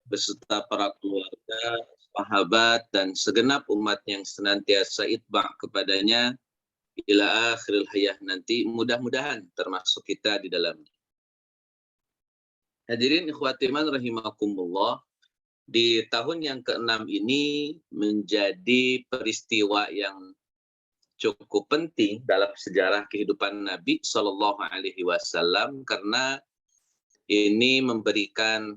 beserta para keluarga, sahabat, dan segenap umat yang senantiasa itba' kepadanya ila akhiril hayah nanti, mudah-mudahan termasuk kita di dalamnya. Hadirin ikhwati man rahimakumullah, di tahun yang ke-6 ini menjadi peristiwa yang cukup penting dalam sejarah kehidupan Nabi Shallallahu Alaihi Wasallam karena ini memberikan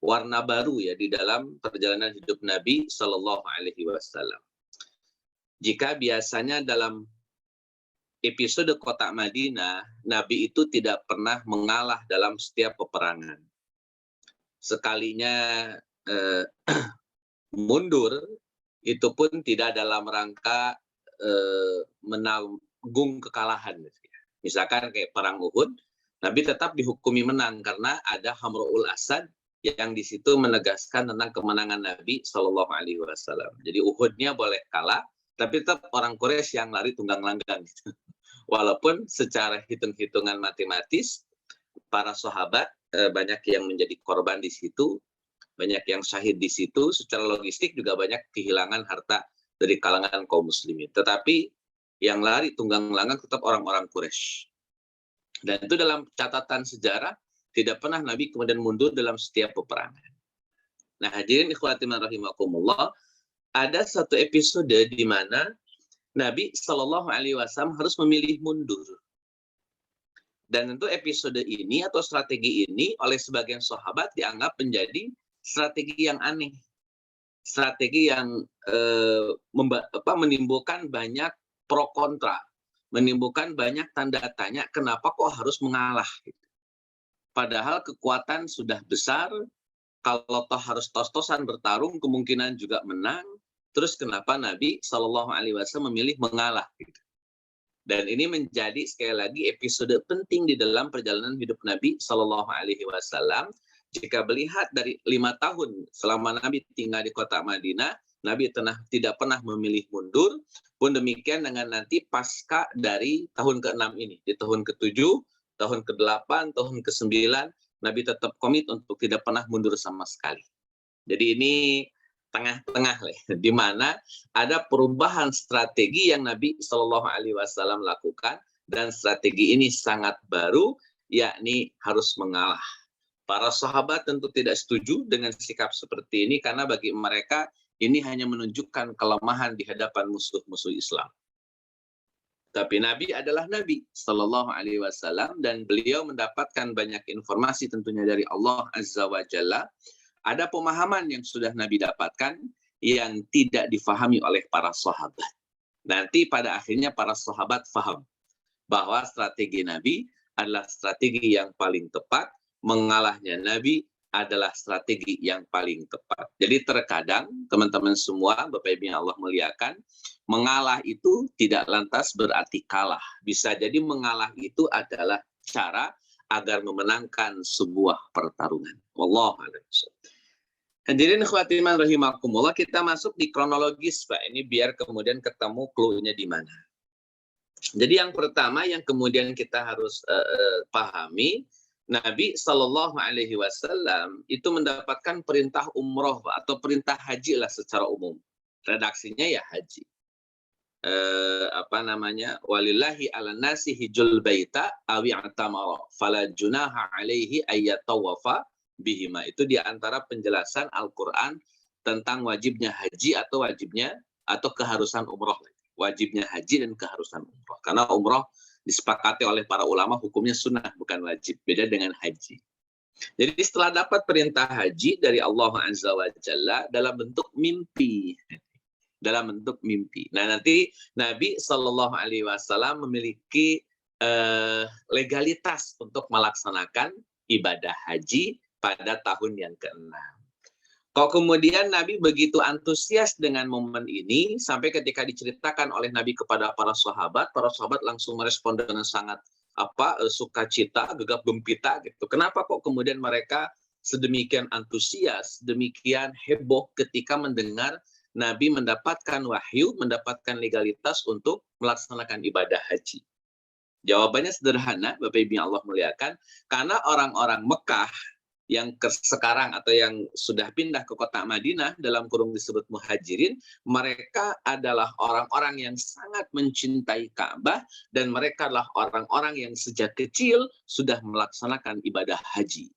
warna baru ya di dalam perjalanan hidup Nabi Shallallahu Alaihi Wasallam. Jika biasanya dalam episode kota Madinah, Nabi itu tidak pernah mengalah dalam setiap peperangan. Sekalinya mundur, itu pun tidak dalam rangka menanggung kekalahan. Misalkan kayak perang Uhud, Nabi tetap dihukumi menang karena ada Hamrul Asad yang di situ menegaskan tentang kemenangan Nabi Shallallahu Alaihi Wasallam. Jadi Uhudnya boleh kalah, tapi tetap orang Quraisy yang lari tunggang langgang. Walaupun secara hitung-hitungan matematis, para sahabat banyak yang menjadi korban di situ, banyak yang syahid di situ, secara logistik juga banyak kehilangan harta dari kalangan kaum muslimin. Tetapi yang lari tunggang langgang tetap orang-orang Quraisy. Dan itu dalam catatan sejarah, tidak pernah Nabi kemudian mundur dalam setiap peperangan. Nah, hadirin ikhwati rahimakumullah, ada satu episode di mana Nabi Shallallahu Alaihi Wasallam harus memilih mundur. Dan tentu episode ini atau strategi ini oleh sebagian sahabat dianggap menjadi strategi yang aneh. Strategi yang menimbulkan banyak pro kontra. Menimbulkan banyak tanda tanya kenapa kok harus mengalah. Padahal kekuatan sudah besar, kalau toh harus tos-tosan bertarung, kemungkinan juga menang. Terus kenapa Nabi Shallallahu Alaihi Wasallam memilih mengalah? Dan ini menjadi sekali lagi episode penting di dalam perjalanan hidup Nabi Shallallahu Alaihi Wasallam. Jika melihat dari 5 tahun selama Nabi tinggal di kota Madinah, Nabi tidak pernah memilih mundur. Pun demikian dengan nanti pasca dari tahun ke-6 ini, di tahun ke-7, tahun ke-8, tahun ke-9, Nabi tetap komit untuk tidak pernah mundur sama sekali. Jadi ini tengah-tengah, di mana ada perubahan strategi yang Nabi Shallallahu Alaihi Wasallam lakukan, dan strategi ini sangat baru, yakni harus mengalah. Para sahabat tentu tidak setuju dengan sikap seperti ini, karena bagi mereka ini hanya menunjukkan kelemahan di hadapan musuh-musuh Islam. Tapi Nabi adalah Nabi Sallallahu Alaihi Wasallam, dan beliau mendapatkan banyak informasi tentunya dari Allah Azza wa Jalla. Ada pemahaman yang sudah Nabi dapatkan yang tidak difahami oleh para sahabat. Nanti pada akhirnya para sahabat faham bahwa strategi Nabi adalah strategi yang paling tepat, mengalahnya Nabi adalah strategi yang paling tepat. Jadi terkadang teman-teman semua, Bapak Ibu yang Allah muliakan, mengalah itu tidak lantas berarti kalah. Bisa jadi mengalah itu adalah cara agar memenangkan sebuah pertarungan. Wallahu a'lam. Hadirin ikhwati man rahimakumullah, kita masuk di kronologis, Pak. Ini biar kemudian ketemu clue-nya di mana. Jadi yang pertama yang kemudian kita harus pahami, Nabi Shallallahu Alaihi Wasallam itu mendapatkan perintah umroh atau perintah haji lah secara umum. Redaksinya ya haji. Walillahi ala nasi hijul baita awi atamara fala junaha alaihi ayyatawafa bihima. Itu di antara penjelasan Al-Quran tentang wajibnya haji atau keharusan umroh. Wajibnya haji dan keharusan umroh. Karena umroh disepakati oleh para ulama hukumnya sunnah bukan wajib. Beda dengan haji. Jadi setelah dapat perintah haji dari Allah Azza wa Jalla dalam bentuk mimpi. Nah nanti Nabi Shallallahu Alaihi Wasallam memiliki legalitas untuk melaksanakan ibadah haji pada tahun yang ke-6. Kok kemudian Nabi begitu antusias dengan momen ini, sampai ketika diceritakan oleh Nabi kepada para sahabat langsung merespon dengan sangat sukacita, gegap gempita gitu. Kenapa kok kemudian mereka sedemikian antusias, demikian heboh ketika mendengar Nabi mendapatkan wahyu, mendapatkan legalitas untuk melaksanakan ibadah haji? Jawabannya sederhana, Bapak Ibu yang Allah muliakan, karena orang-orang Mekah yang sekarang atau yang sudah pindah ke kota Madinah, dalam kurung disebut muhajirin, mereka adalah orang-orang yang sangat mencintai Ka'bah, dan mereka adalah orang-orang yang sejak kecil sudah melaksanakan ibadah haji.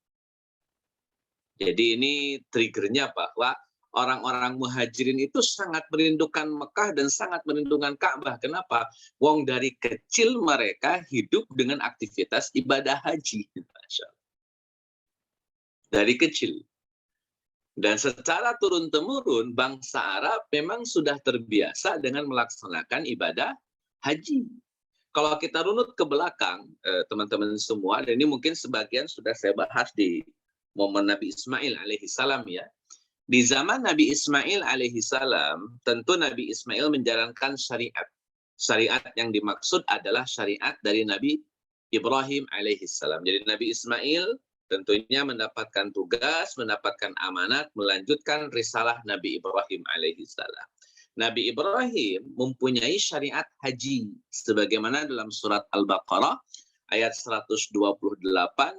Jadi ini triggernya bahwa orang-orang muhajirin itu sangat merindukan Mekah dan sangat merindukan Ka'bah. Kenapa? Wong dari kecil mereka hidup dengan aktivitas ibadah haji. Masya Allah. Dari kecil. Dan secara turun-temurun, bangsa Arab memang sudah terbiasa dengan melaksanakan ibadah haji. Kalau kita runut ke belakang, teman-teman semua, dan ini mungkin sebagian sudah saya bahas di momen Nabi Ismail alaihi salam ya. Di zaman Nabi Ismail alaihi salam, tentu Nabi Ismail menjalankan syariat. Syariat yang dimaksud adalah syariat dari Nabi Ibrahim alaihi salam. Jadi Nabi Ismail tentunya mendapatkan tugas, mendapatkan amanat, melanjutkan risalah Nabi Ibrahim alaihi salam. Nabi Ibrahim mempunyai syariat haji. Sebagaimana dalam surat Al-Baqarah, ayat 128,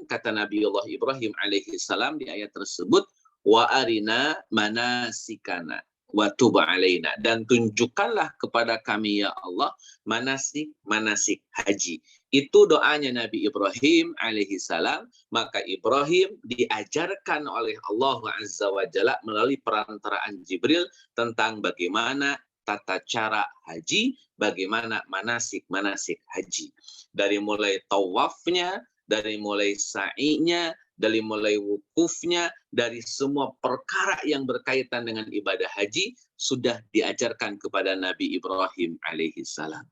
kata Nabi Allah Ibrahim alaihi salam di ayat tersebut, wa arina manasikana wa tub alaina, dan tunjukkanlah kepada kami ya Allah manasik haji. Itu doanya Nabi Ibrahim alaihi salam. Maka Ibrahim diajarkan oleh Allah Azza wa Jalla melalui perantaraan Jibril tentang bagaimana tata cara haji, bagaimana manasik haji. Dari mulai tawafnya, dari mulai sa'inya, dari mulai wukufnya, dari semua perkara yang berkaitan dengan ibadah haji sudah diajarkan kepada Nabi Ibrahim alaihi salam.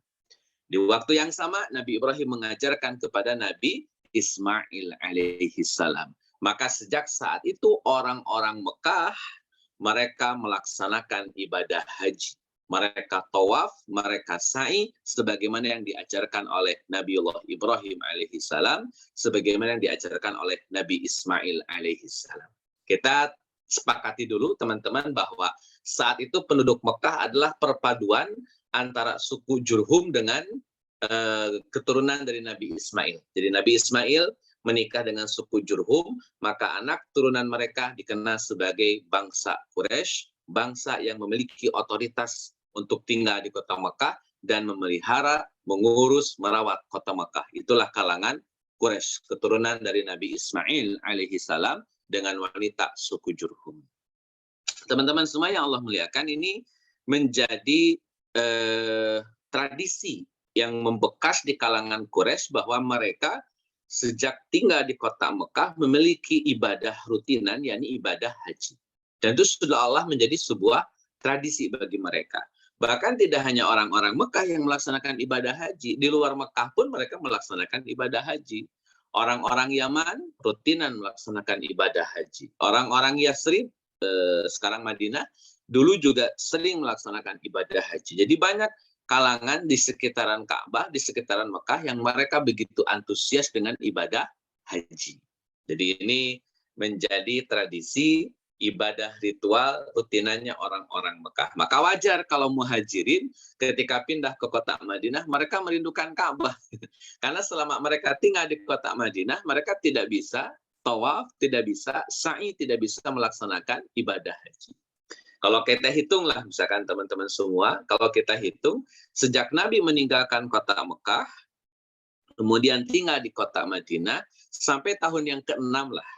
Di waktu yang sama, Nabi Ibrahim mengajarkan kepada Nabi Ismail alaihi salam. Maka sejak saat itu orang-orang Mekah, mereka melaksanakan ibadah haji. Mereka tawaf, mereka sa'i, sebagaimana yang diajarkan oleh Nabiullah Ibrahim alaihi salam, sebagaimana yang diajarkan oleh Nabi Ismail alaihi salam. Kita sepakati dulu teman-teman bahwa saat itu penduduk Mekah adalah perpaduan antara suku Jurhum dengan keturunan dari Nabi Ismail. Jadi Nabi Ismail menikah dengan suku Jurhum, maka anak turunan mereka dikenal sebagai bangsa Quraisy, bangsa yang memiliki otoritas untuk tinggal di kota Mekah dan memelihara, mengurus, merawat kota Mekah. Itulah kalangan Quraisy, keturunan dari Nabi Ismail alaihi salam dengan wanita suku Jurhum. Teman-teman semua yang Allah muliakan, ini menjadi tradisi yang membekas di kalangan Quraisy bahwa mereka sejak tinggal di kota Mekah memiliki ibadah rutinan, yakni ibadah haji. Dan itu sudah Allah menjadi sebuah tradisi bagi mereka. Bahkan tidak hanya orang-orang Mekah yang melaksanakan ibadah haji, di luar Mekah pun mereka melaksanakan ibadah haji. Orang-orang Yaman rutinan melaksanakan ibadah haji. Orang-orang Yasrib, sekarang Madinah, dulu juga sering melaksanakan ibadah haji. Jadi banyak kalangan di sekitaran Ka'bah, di sekitaran Mekah yang mereka begitu antusias dengan ibadah haji. Jadi ini menjadi tradisi ibadah ritual rutinannya orang-orang Mekah. Maka wajar kalau muhajirin ketika pindah ke kota Madinah, mereka merindukan Ka'bah. Karena selama mereka tinggal di kota Madinah, mereka tidak bisa tawaf, tidak bisa sa'i, tidak bisa melaksanakan ibadah haji. Kalau kita hitunglah, misalkan teman-teman semua, kalau kita hitung, sejak Nabi meninggalkan kota Mekah, kemudian tinggal di kota Madinah, sampai tahun yang ke-6 lah.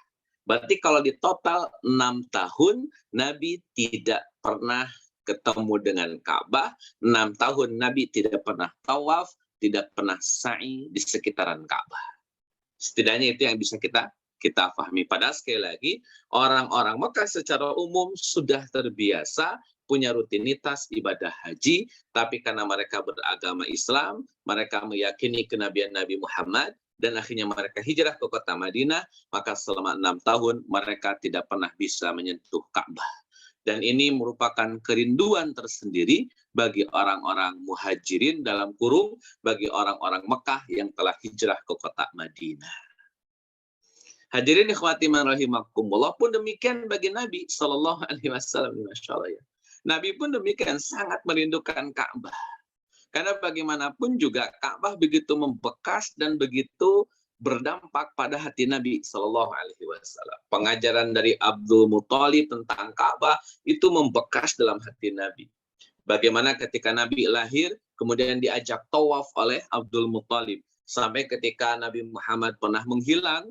Berarti kalau di total 6 tahun, Nabi tidak pernah ketemu dengan Ka'bah, 6 tahun Nabi tidak pernah tawaf, tidak pernah sa'i di sekitaran Ka'bah. Setidaknya itu yang bisa kita pahami. Padahal sekali lagi, orang-orang Mekah secara umum sudah terbiasa punya rutinitas ibadah haji, tapi karena mereka beragama Islam, mereka meyakini kenabian Nabi Muhammad, dan akhirnya mereka hijrah ke kota Madinah, maka selama 6 tahun mereka tidak pernah bisa menyentuh Ka'bah. Dan ini merupakan kerinduan tersendiri bagi orang-orang muhajirin dalam kurung, bagi orang-orang Mekah yang telah hijrah ke kota Madinah. Hadirin ikhwati man rahimakumullah, pun demikian bagi Nabi Shallallahu Alaihi Wasallam. Masya Allah ya. Nabi pun demikian sangat merindukan Ka'bah. Karena bagaimanapun juga Ka'bah begitu membekas dan begitu berdampak pada hati Nabi Shallallahu Alaihi Wasallam. Pengajaran dari Abdul Muthalib tentang Ka'bah itu membekas dalam hati Nabi. Bagaimana ketika Nabi lahir, kemudian diajak tawaf oleh Abdul Muthalib. Sampai ketika Nabi Muhammad pernah menghilang,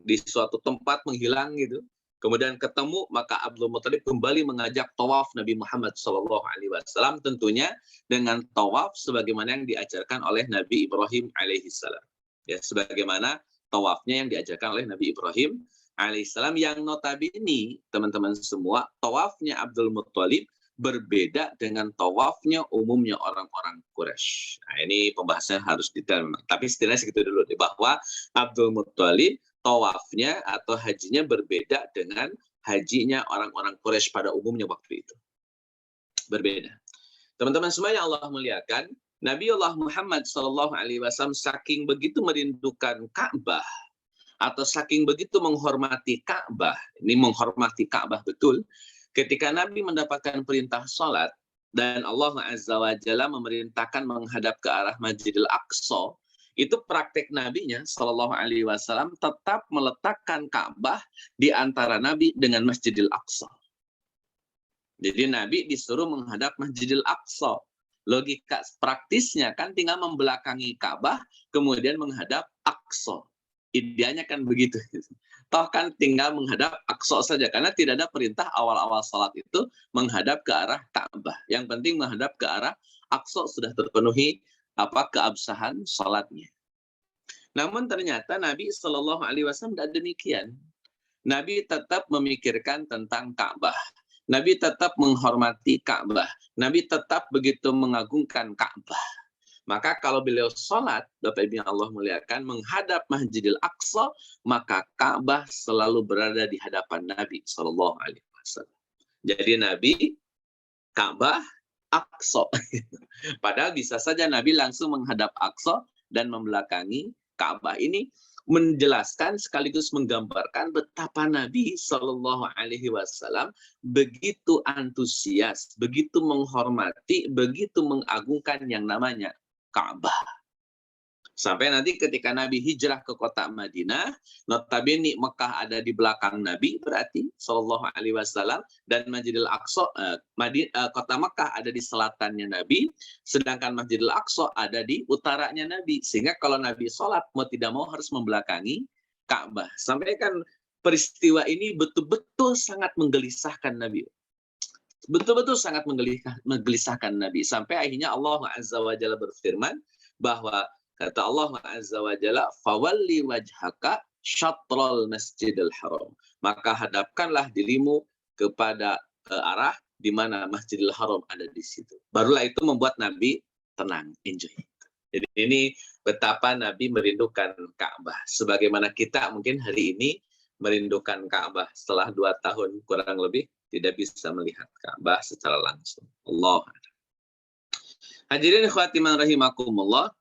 di suatu tempat menghilang gitu. Kemudian ketemu, maka Abdul Muthalib kembali mengajak tawaf Nabi Muhammad SAW, tentunya dengan tawaf sebagaimana yang diajarkan oleh Nabi Ibrahim alaihissalam. Ya, sebagaimana tawafnya yang diajarkan oleh Nabi Ibrahim alaihissalam, yang notabene teman-teman semua, tawafnya Abdul Muthalib berbeda dengan tawafnya umumnya orang-orang Quraisy. Nah, ini pembahasan harus detail memang. Tapi setidaknya segitu dulu nih, bahwa Abdul Muthalib tawafnya atau hajinya berbeda dengan hajinya orang-orang Quraisy pada umumnya waktu itu. Berbeda. Teman-teman semua yang Allah muliakan, Nabi Allah Muhammad SAW saking begitu merindukan Ka'bah, atau saking begitu menghormati Ka'bah, ini menghormati Ka'bah betul, ketika Nabi mendapatkan perintah sholat, dan Allah Azza wa Jalla memerintahkan menghadap ke arah Masjidil Aqsa, itu praktek Nabinya Shallallahu Alaihi Wasallam tetap meletakkan Ka'bah di antara Nabi dengan Masjidil Aqsa. Jadi Nabi disuruh menghadap Masjidil Aqsa. Logika praktisnya kan tinggal membelakangi Ka'bah, kemudian menghadap Aqsa. Ideanya kan begitu. Toh kan tinggal menghadap Aqsa saja, karena tidak ada perintah awal-awal salat itu menghadap ke arah Ka'bah. Yang penting menghadap ke arah Aqsa sudah terpenuhi keabsahan salatnya. Namun ternyata Nabi Shallallahu Alaihi Wasallam tidak demikian. Nabi tetap memikirkan tentang Ka'bah. Nabi tetap menghormati Ka'bah. Nabi tetap begitu mengagungkan Ka'bah. Maka kalau beliau sholat, Bapak Ibu yang Allah muliakan, menghadap Masjidil Aqsa, maka Ka'bah selalu berada di hadapan Nabi Shallallahu Alaihi Wasallam. Jadi Nabi, Ka'bah, Aqsa. Padahal bisa saja Nabi langsung menghadap Aqsa dan membelakangi Ka'bah. Ini menjelaskan sekaligus menggambarkan betapa Nabi Shallallahu Alaihi Wasallam begitu antusias, begitu menghormati, begitu mengagungkan yang namanya Ka'bah. Sampai nanti ketika Nabi hijrah ke kota Madinah, notabene Mekah ada di belakang Nabi, berarti Shallallahu Alaihi Wasallam, dan Masjidil Aqsa, kota Mekah ada di selatannya Nabi, sedangkan Masjidil Aqsa ada di utaranya Nabi. Sehingga kalau Nabi sholat, mau tidak mau harus membelakangi Ka'bah. Sampai kan peristiwa ini betul-betul sangat menggelisahkan Nabi. Betul-betul sangat menggelisahkan Nabi. Sampai akhirnya Allah Azza wa Jalla berfirman bahwa kata Allah Azza wa Jalla, "Fawalli wajhaka syatrul Masjidil Haram." Maka hadapkanlah dirimu kepada arah di mana Masjidil Haram ada di situ. Barulah itu membuat Nabi tenang, enjoy. Jadi ini betapa Nabi merindukan Ka'bah. Sebagaimana kita mungkin hari ini merindukan Ka'bah setelah 2 tahun kurang lebih tidak bisa melihat Ka'bah secara langsung. Allah. Hadirin khawatiman rahimakumullah.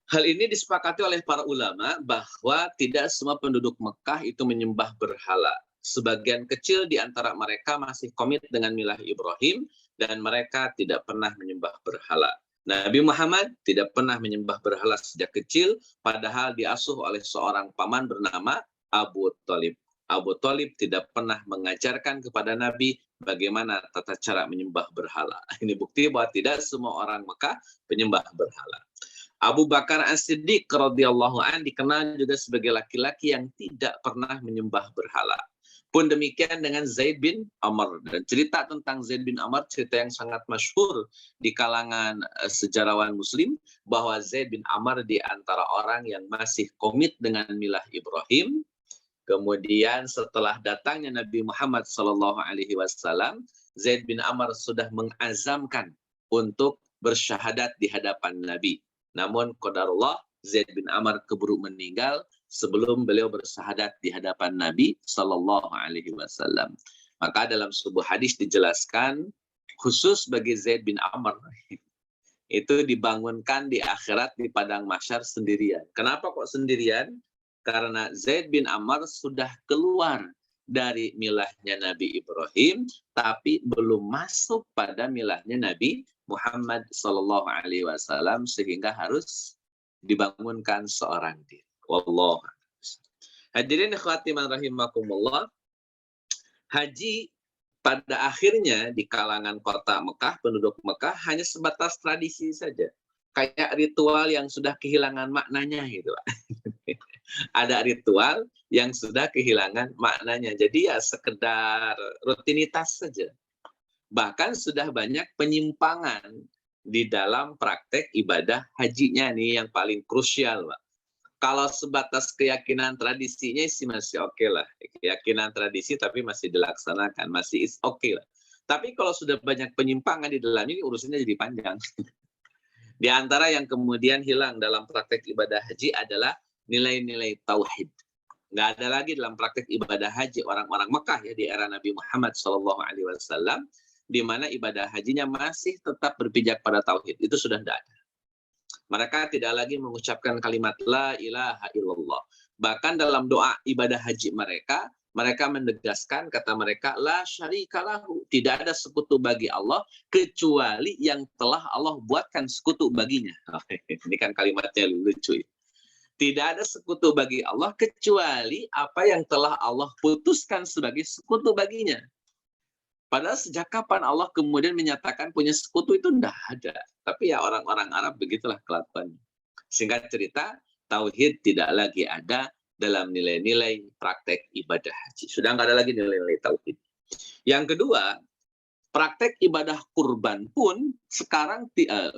Hal ini disepakati oleh para ulama bahwa tidak semua penduduk Mekah itu menyembah berhala. Sebagian kecil di antara mereka masih komit dengan milah Ibrahim dan mereka tidak pernah menyembah berhala. Nabi Muhammad tidak pernah menyembah berhala sejak kecil, padahal diasuh oleh seorang paman bernama Abu Thalib. Abu Thalib tidak pernah mengajarkan kepada Nabi bagaimana tata cara menyembah berhala. Ini bukti bahwa tidak semua orang Mekah penyembah berhala. Abu Bakar As-Siddiq radhiyallahu an dikenal juga sebagai laki-laki yang tidak pernah menyembah berhala. Pun demikian dengan Zaid bin Amr. Dan cerita tentang Zaid bin Amr, cerita yang sangat masyhur di kalangan sejarawan Muslim, bahwa Zaid bin Amr di antara orang yang masih komit dengan milah Ibrahim. Kemudian setelah datangnya Nabi Muhammad SAW, Zaid bin Amr sudah mengazamkan untuk bersyahadat di hadapan Nabi. Namun qadarullah, Zaid bin Amr keburu meninggal sebelum beliau bersyahadat di hadapan Nabi SAW. Maka dalam sebuah hadis dijelaskan, khusus bagi Zaid bin Amr, itu dibangunkan di akhirat di padang mahsyar sendirian. Kenapa kok sendirian? Karena Zaid bin Amr sudah keluar dari milahnya Nabi Ibrahim, tapi belum masuk pada milahnya Nabi Muhammad SAW, sehingga harus dibangunkan seorang diri. Wallah. Hadirin ikhwati man rahimakumullah, haji pada akhirnya di kalangan kota Mekah, penduduk Mekah hanya sebatas tradisi saja. Kayak ritual yang sudah kehilangan maknanya gitu. Ada ritual yang sudah kehilangan maknanya. Jadi ya sekedar rutinitas saja. Bahkan sudah banyak penyimpangan di dalam praktek ibadah hajinya nih yang paling krusial, Pak. Kalau sebatas keyakinan tradisinya sih masih oke lah. Keyakinan tradisi tapi masih dilaksanakan, masih is oke lah. Tapi kalau sudah banyak penyimpangan di dalam ini urusannya jadi panjang. Di antara yang kemudian hilang dalam praktek ibadah haji adalah nilai-nilai tauhid. Nggak ada lagi dalam praktek ibadah haji orang-orang Mekah ya di era Nabi Muhammad SAW, di mana ibadah hajinya masih tetap berpijak pada tauhid. Itu sudah tidak ada. Mereka tidak lagi mengucapkan kalimat la ilaha illallah. Bahkan dalam doa ibadah haji mereka menegaskan, kata mereka, la syarika lahu, tidak ada sekutu bagi Allah kecuali yang telah Allah buatkan sekutu baginya. Ini kan kalimatnya lucu. Tidak ada sekutu bagi Allah kecuali apa yang telah Allah putuskan sebagai sekutu baginya. Padahal sejak kapan Allah kemudian menyatakan punya sekutu itu tidak ada. Tapi ya orang-orang Arab begitulah kelakuannya. Singkat cerita, tauhid tidak lagi ada dalam nilai-nilai praktek ibadah haji. Sudah nggak ada lagi nilai-nilai tauhid. Yang kedua, praktek ibadah kurban pun sekarang,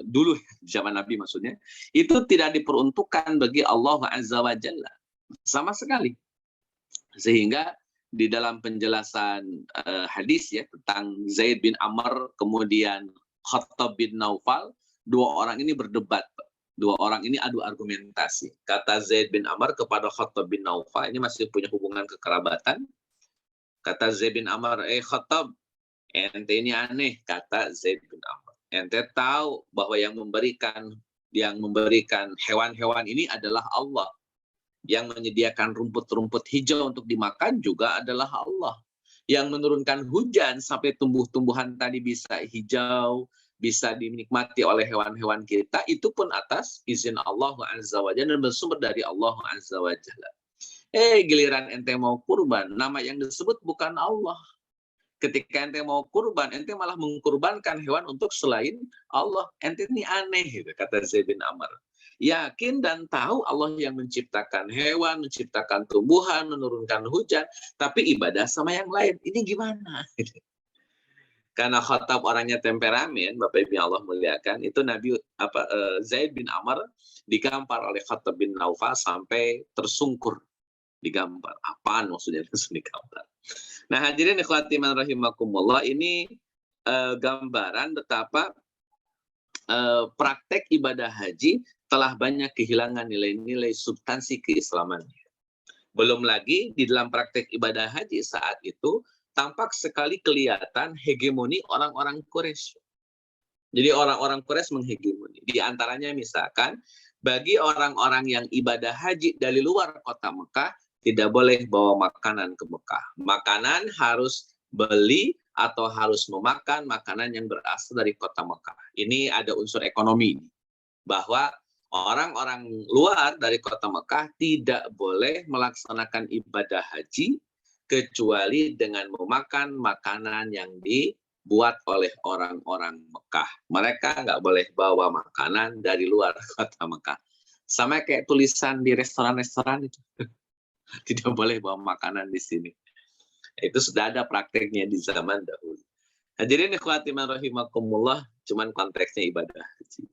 dulu zaman Nabi maksudnya, itu tidak diperuntukkan bagi Allah Azza wa Jalla. Sama sekali. Sehingga di dalam penjelasan hadis ya tentang Zaid bin Amr kemudian Khattab bin Naufal, dua orang ini berdebat. Dua orang ini adu argumentasi. Kata Zaid bin Amr kepada Khattab bin Naufal, ini masih punya hubungan kekerabatan. Kata Zaid bin Amr, Khattab, ente ini aneh, kata Zaid bin Amr. Ente tahu bahwa yang memberikan hewan-hewan ini adalah Allah. Yang menyediakan rumput-rumput hijau untuk dimakan juga adalah Allah. Yang menurunkan hujan sampai tumbuh-tumbuhan tadi bisa hijau, bisa dinikmati oleh hewan-hewan kita, itu pun atas izin Allah Azza wa Jalla dan bersumber dari Allah Azza wa Jalla. Giliran ente mau kurban, nama yang disebut bukan Allah. Ketika ente mau kurban, ente malah mengkurbankan hewan untuk selain Allah. Ente ini aneh, gitu, kata Zaid bin Amr. Yakin dan tahu Allah yang menciptakan hewan, menciptakan tumbuhan, menurunkan hujan, tapi ibadah sama yang lain. Ini gimana? Karena Khattab orangnya temperamen, Bapak Ibu yang Allah muliakan, itu Zaid bin Amr digampar oleh Khattab bin Naufal sampai tersungkur. Digambar. Apaan maksudnya langsung digambar? Nah, hadirin ikhwati man rahimakumullah, ini gambaran betapa praktek ibadah haji telah banyak kehilangan nilai-nilai substansi keislamannya. Belum lagi di dalam praktek ibadah haji saat itu tampak sekali kelihatan hegemoni orang-orang Quraisy. Jadi orang-orang Quraisy menghegemoni. Di antaranya misalkan bagi orang-orang yang ibadah haji dari luar kota Mekah tidak boleh bawa makanan ke Mekah. Makanan harus beli atau harus memakan makanan yang berasal dari kota Mekah. Ini ada unsur ekonomi, bahwa orang-orang luar dari kota Mekah tidak boleh melaksanakan ibadah haji kecuali dengan memakan makanan yang dibuat oleh orang-orang Mekah. Mereka nggak boleh bawa makanan dari luar kota Mekah. Sama kayak tulisan di restoran-restoran itu. Tidak boleh bawa makanan di sini. Itu sudah ada prakteknya di zaman dahulu. Hadirin ikhwati man rahimakumullah, cuman konteksnya ibadah haji.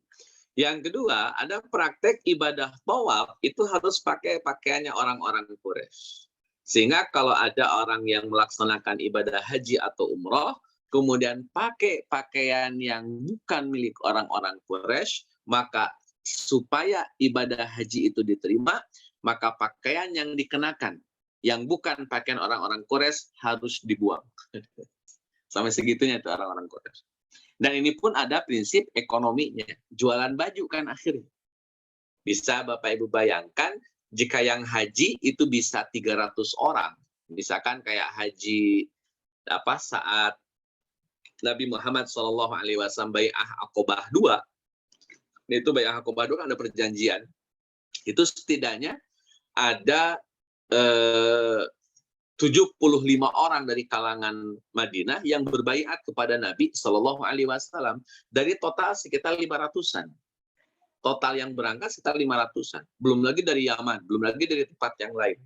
Yang kedua, ada praktek ibadah tawaf, itu harus pakai pakaiannya orang-orang Quraisy. Sehingga kalau ada orang yang melaksanakan ibadah haji atau umroh, kemudian pakai pakaian yang bukan milik orang-orang Quraisy, maka supaya ibadah haji itu diterima, maka pakaian yang dikenakan, yang bukan pakaian orang-orang Quraisy harus dibuang. Sampai segitunya itu orang-orang Quraisy. Dan ini pun ada prinsip ekonominya. Jualan baju kan akhirnya. Bisa Bapak Ibu bayangkan, jika yang haji itu bisa 300 orang. Misalkan kayak haji saat Nabi Muhammad SAW Bai'ah Aqobah 2. Itu Bai'ah Aqobah 2 kan ada perjanjian. Itu setidaknya ada 75 orang dari kalangan Madinah yang berbaiat kepada Nabi Shallallahu Alaihi Wasallam. Dari total sekitar 500-an. Total yang berangkat sekitar 500-an. Belum lagi dari Yaman, belum lagi dari tempat yang lain.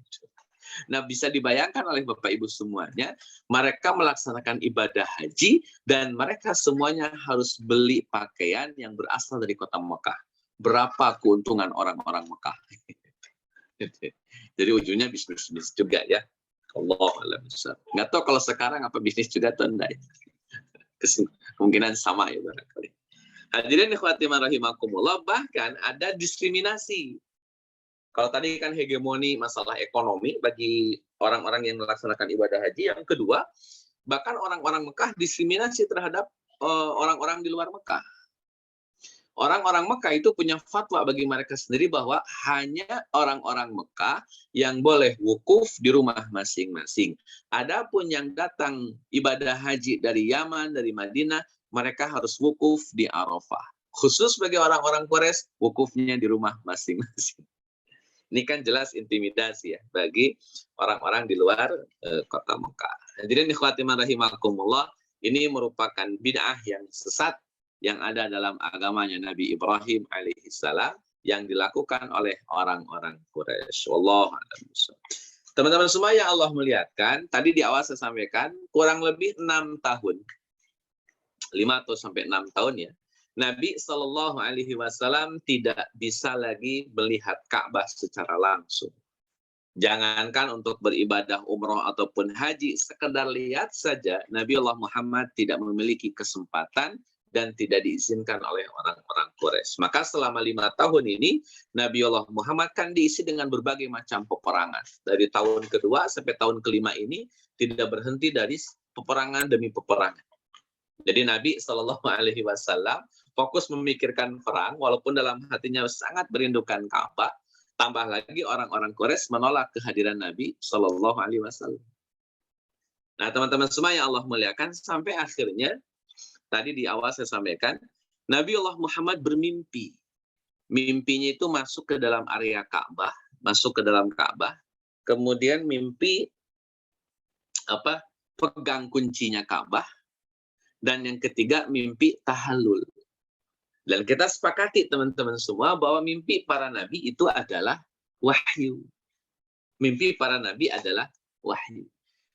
Nah, bisa dibayangkan oleh Bapak Ibu semuanya, mereka melaksanakan ibadah haji dan mereka semuanya harus beli pakaian yang berasal dari kota Mekah. Berapa keuntungan orang-orang Mekah? Jadi ujungnya bisnis juga ya. Allah alam. Nggak tahu kalau sekarang apa bisnis juga atau enggak. Kemungkinan sama ya barangkali. Hadirin ikhwati rahimakumullah, bahkan ada diskriminasi. Kalau tadi kan hegemoni masalah ekonomi bagi orang-orang yang melaksanakan ibadah haji. Yang kedua, bahkan orang-orang Mekah diskriminasi terhadap orang-orang di luar Mekah. Orang-orang Mekah itu punya fatwa bagi mereka sendiri bahwa hanya orang-orang Mekah yang boleh wukuf di rumah masing-masing. Adapun yang datang ibadah haji dari Yaman, dari Madinah, mereka harus wukuf di Arafah. Khusus bagi orang-orang Quraisy, wukufnya di rumah masing-masing. Ini kan jelas intimidasi ya bagi orang-orang di luar kota Mekah. Hadirin ikhwati rahimakumullah, ini merupakan bid'ah yang sesat yang ada dalam agamanya Nabi Ibrahim alaihissalam yang dilakukan oleh orang-orang Quraisy. Wallahu a'lam. Teman-teman semua yang Allah muliakan, tadi di awal saya sampaikan kurang lebih 6 tahun. 5 atau sampai 6 tahun ya. Nabi Shallallahu Alaihi Wasallam tidak bisa lagi melihat Ka'bah secara langsung. Jangankan untuk beribadah umroh ataupun haji, sekedar lihat saja Nabi Allah Muhammad tidak memiliki kesempatan dan tidak diizinkan oleh orang-orang Quraisy. Maka selama 5 tahun ini, Nabi Allah Muhammad kan diisi dengan berbagai macam peperangan. Dari tahun kedua sampai tahun kelima ini, tidak berhenti dari peperangan demi peperangan. Jadi Nabi Shallallahu Alaihi Wasallam fokus memikirkan perang, walaupun dalam hatinya sangat merindukan Ka'bah. Tambah lagi orang-orang Quraisy menolak kehadiran Nabi Shallallahu Alaihi Wasallam. Nah, teman-teman semua yang Allah muliakan, sampai akhirnya tadi di awal saya sampaikan, Nabi Allah Muhammad bermimpi. Mimpinya itu masuk ke dalam area Ka'bah, masuk ke dalam Ka'bah. Kemudian mimpi pegang kuncinya Ka'bah. Dan yang ketiga mimpi tahallul. Dan kita sepakati teman-teman semua bahwa mimpi para nabi itu adalah wahyu. Mimpi para nabi adalah wahyu.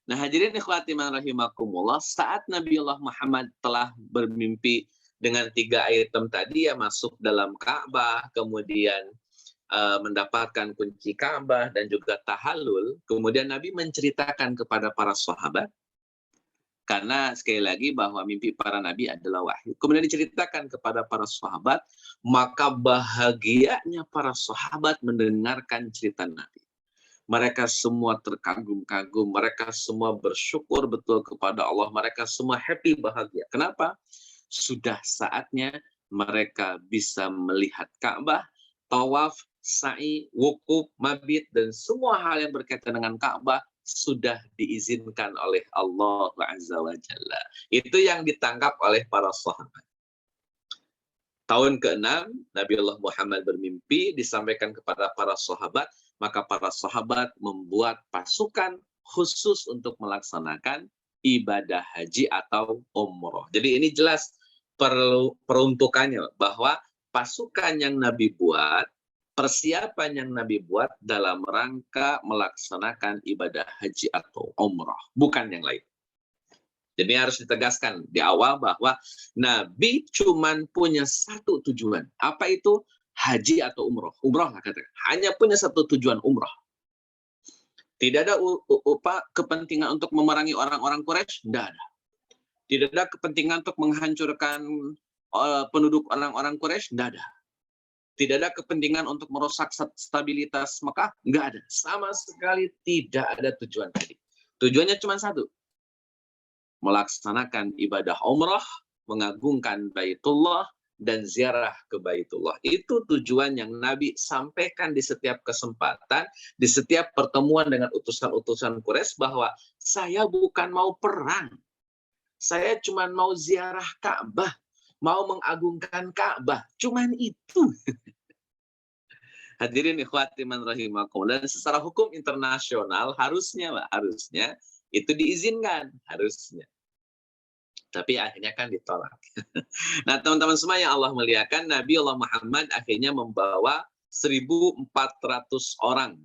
Nah, hadirin ikhwati rahimakumullah, saat Nabi Allah Muhammad telah bermimpi dengan 3 item tadi ya, masuk dalam Ka'bah, kemudian mendapatkan kunci Ka'bah dan juga tahallul, kemudian Nabi menceritakan kepada para sahabat, karena sekali lagi bahwa mimpi para nabi adalah wahyu. Kemudian diceritakan kepada para sahabat, maka bahagianya para sahabat mendengarkan cerita Nabi. Mereka semua terkagum-kagum, mereka semua bersyukur betul kepada Allah, mereka semua happy, bahagia. Kenapa? Sudah saatnya mereka bisa melihat Ka'bah, tawaf, sa'i, wukuf, mabit, dan semua hal yang berkaitan dengan Ka'bah sudah diizinkan oleh Allah Azza wa Jalla. Itu yang ditangkap oleh para sahabat. Tahun ke-6, Nabi Allah Muhammad bermimpi, disampaikan kepada para sahabat, maka para sahabat membuat pasukan khusus untuk melaksanakan ibadah haji atau umroh. Jadi ini jelas peruntukannya, bahwa pasukan yang Nabi buat, persiapan yang Nabi buat dalam rangka melaksanakan ibadah haji atau umrah, bukan yang lain. Jadi harus ditegaskan di awal bahwa Nabi cuma punya satu tujuan. Apa itu? Haji atau umrah. Umrah lah katakan. Hanya punya satu tujuan, umrah. Tidak ada kepentingan untuk memerangi orang-orang Quraisy, tidak ada. Tidak ada kepentingan untuk menghancurkan penduduk orang-orang Quraisy, tidak ada. Tidak ada kepentingan untuk merusak stabilitas Mekah, nggak ada. Sama sekali tidak ada tujuan tadi. Tujuannya cuma satu. Melaksanakan ibadah umrah, mengagungkan Baitullah, dan ziarah ke Baitullah. Itu tujuan yang Nabi sampaikan di setiap kesempatan, di setiap pertemuan dengan utusan-utusan Quraisy, bahwa saya bukan mau perang. Saya cuma mau ziarah Ka'bah, mau mengagungkan Ka'bah. Cuman itu. Hadirin ikhwati man rahimakumullah, dan secara hukum internasional harusnya, Pak, harusnya itu diizinkan, harusnya. Tapi akhirnya kan ditolak. Nah, teman-teman semua yang Allah muliakan, Nabi Allah Muhammad akhirnya membawa 1.400 orang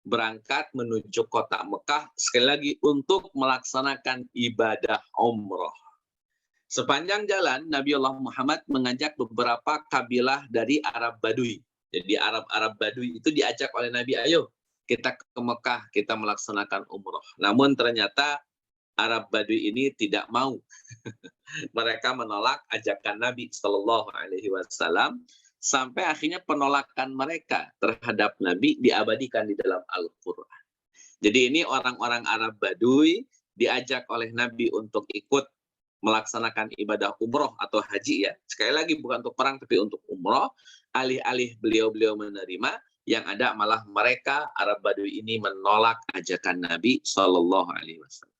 berangkat menuju kota Mekah, sekali lagi untuk melaksanakan ibadah umroh. Sepanjang jalan, Nabi Allah Muhammad mengajak beberapa kabilah dari Arab Badui. Jadi Arab Badui itu diajak oleh Nabi, ayo kita ke Mekah, kita melaksanakan umroh. Namun ternyata Arab Badui ini tidak mau. Mereka menolak ajakan Nabi Shallallahu Alaihi Wasallam, sampai akhirnya penolakan mereka terhadap Nabi diabadikan di dalam Al-Quran. Jadi ini orang-orang Arab Badui diajak oleh Nabi untuk ikut melaksanakan ibadah umroh atau haji, ya. Sekali lagi bukan untuk perang tapi untuk umroh. Alih-alih beliau-beliau menerima, yang ada malah mereka Arab Badui ini menolak ajakan Nabi Shallallahu Alaihi Wasallam.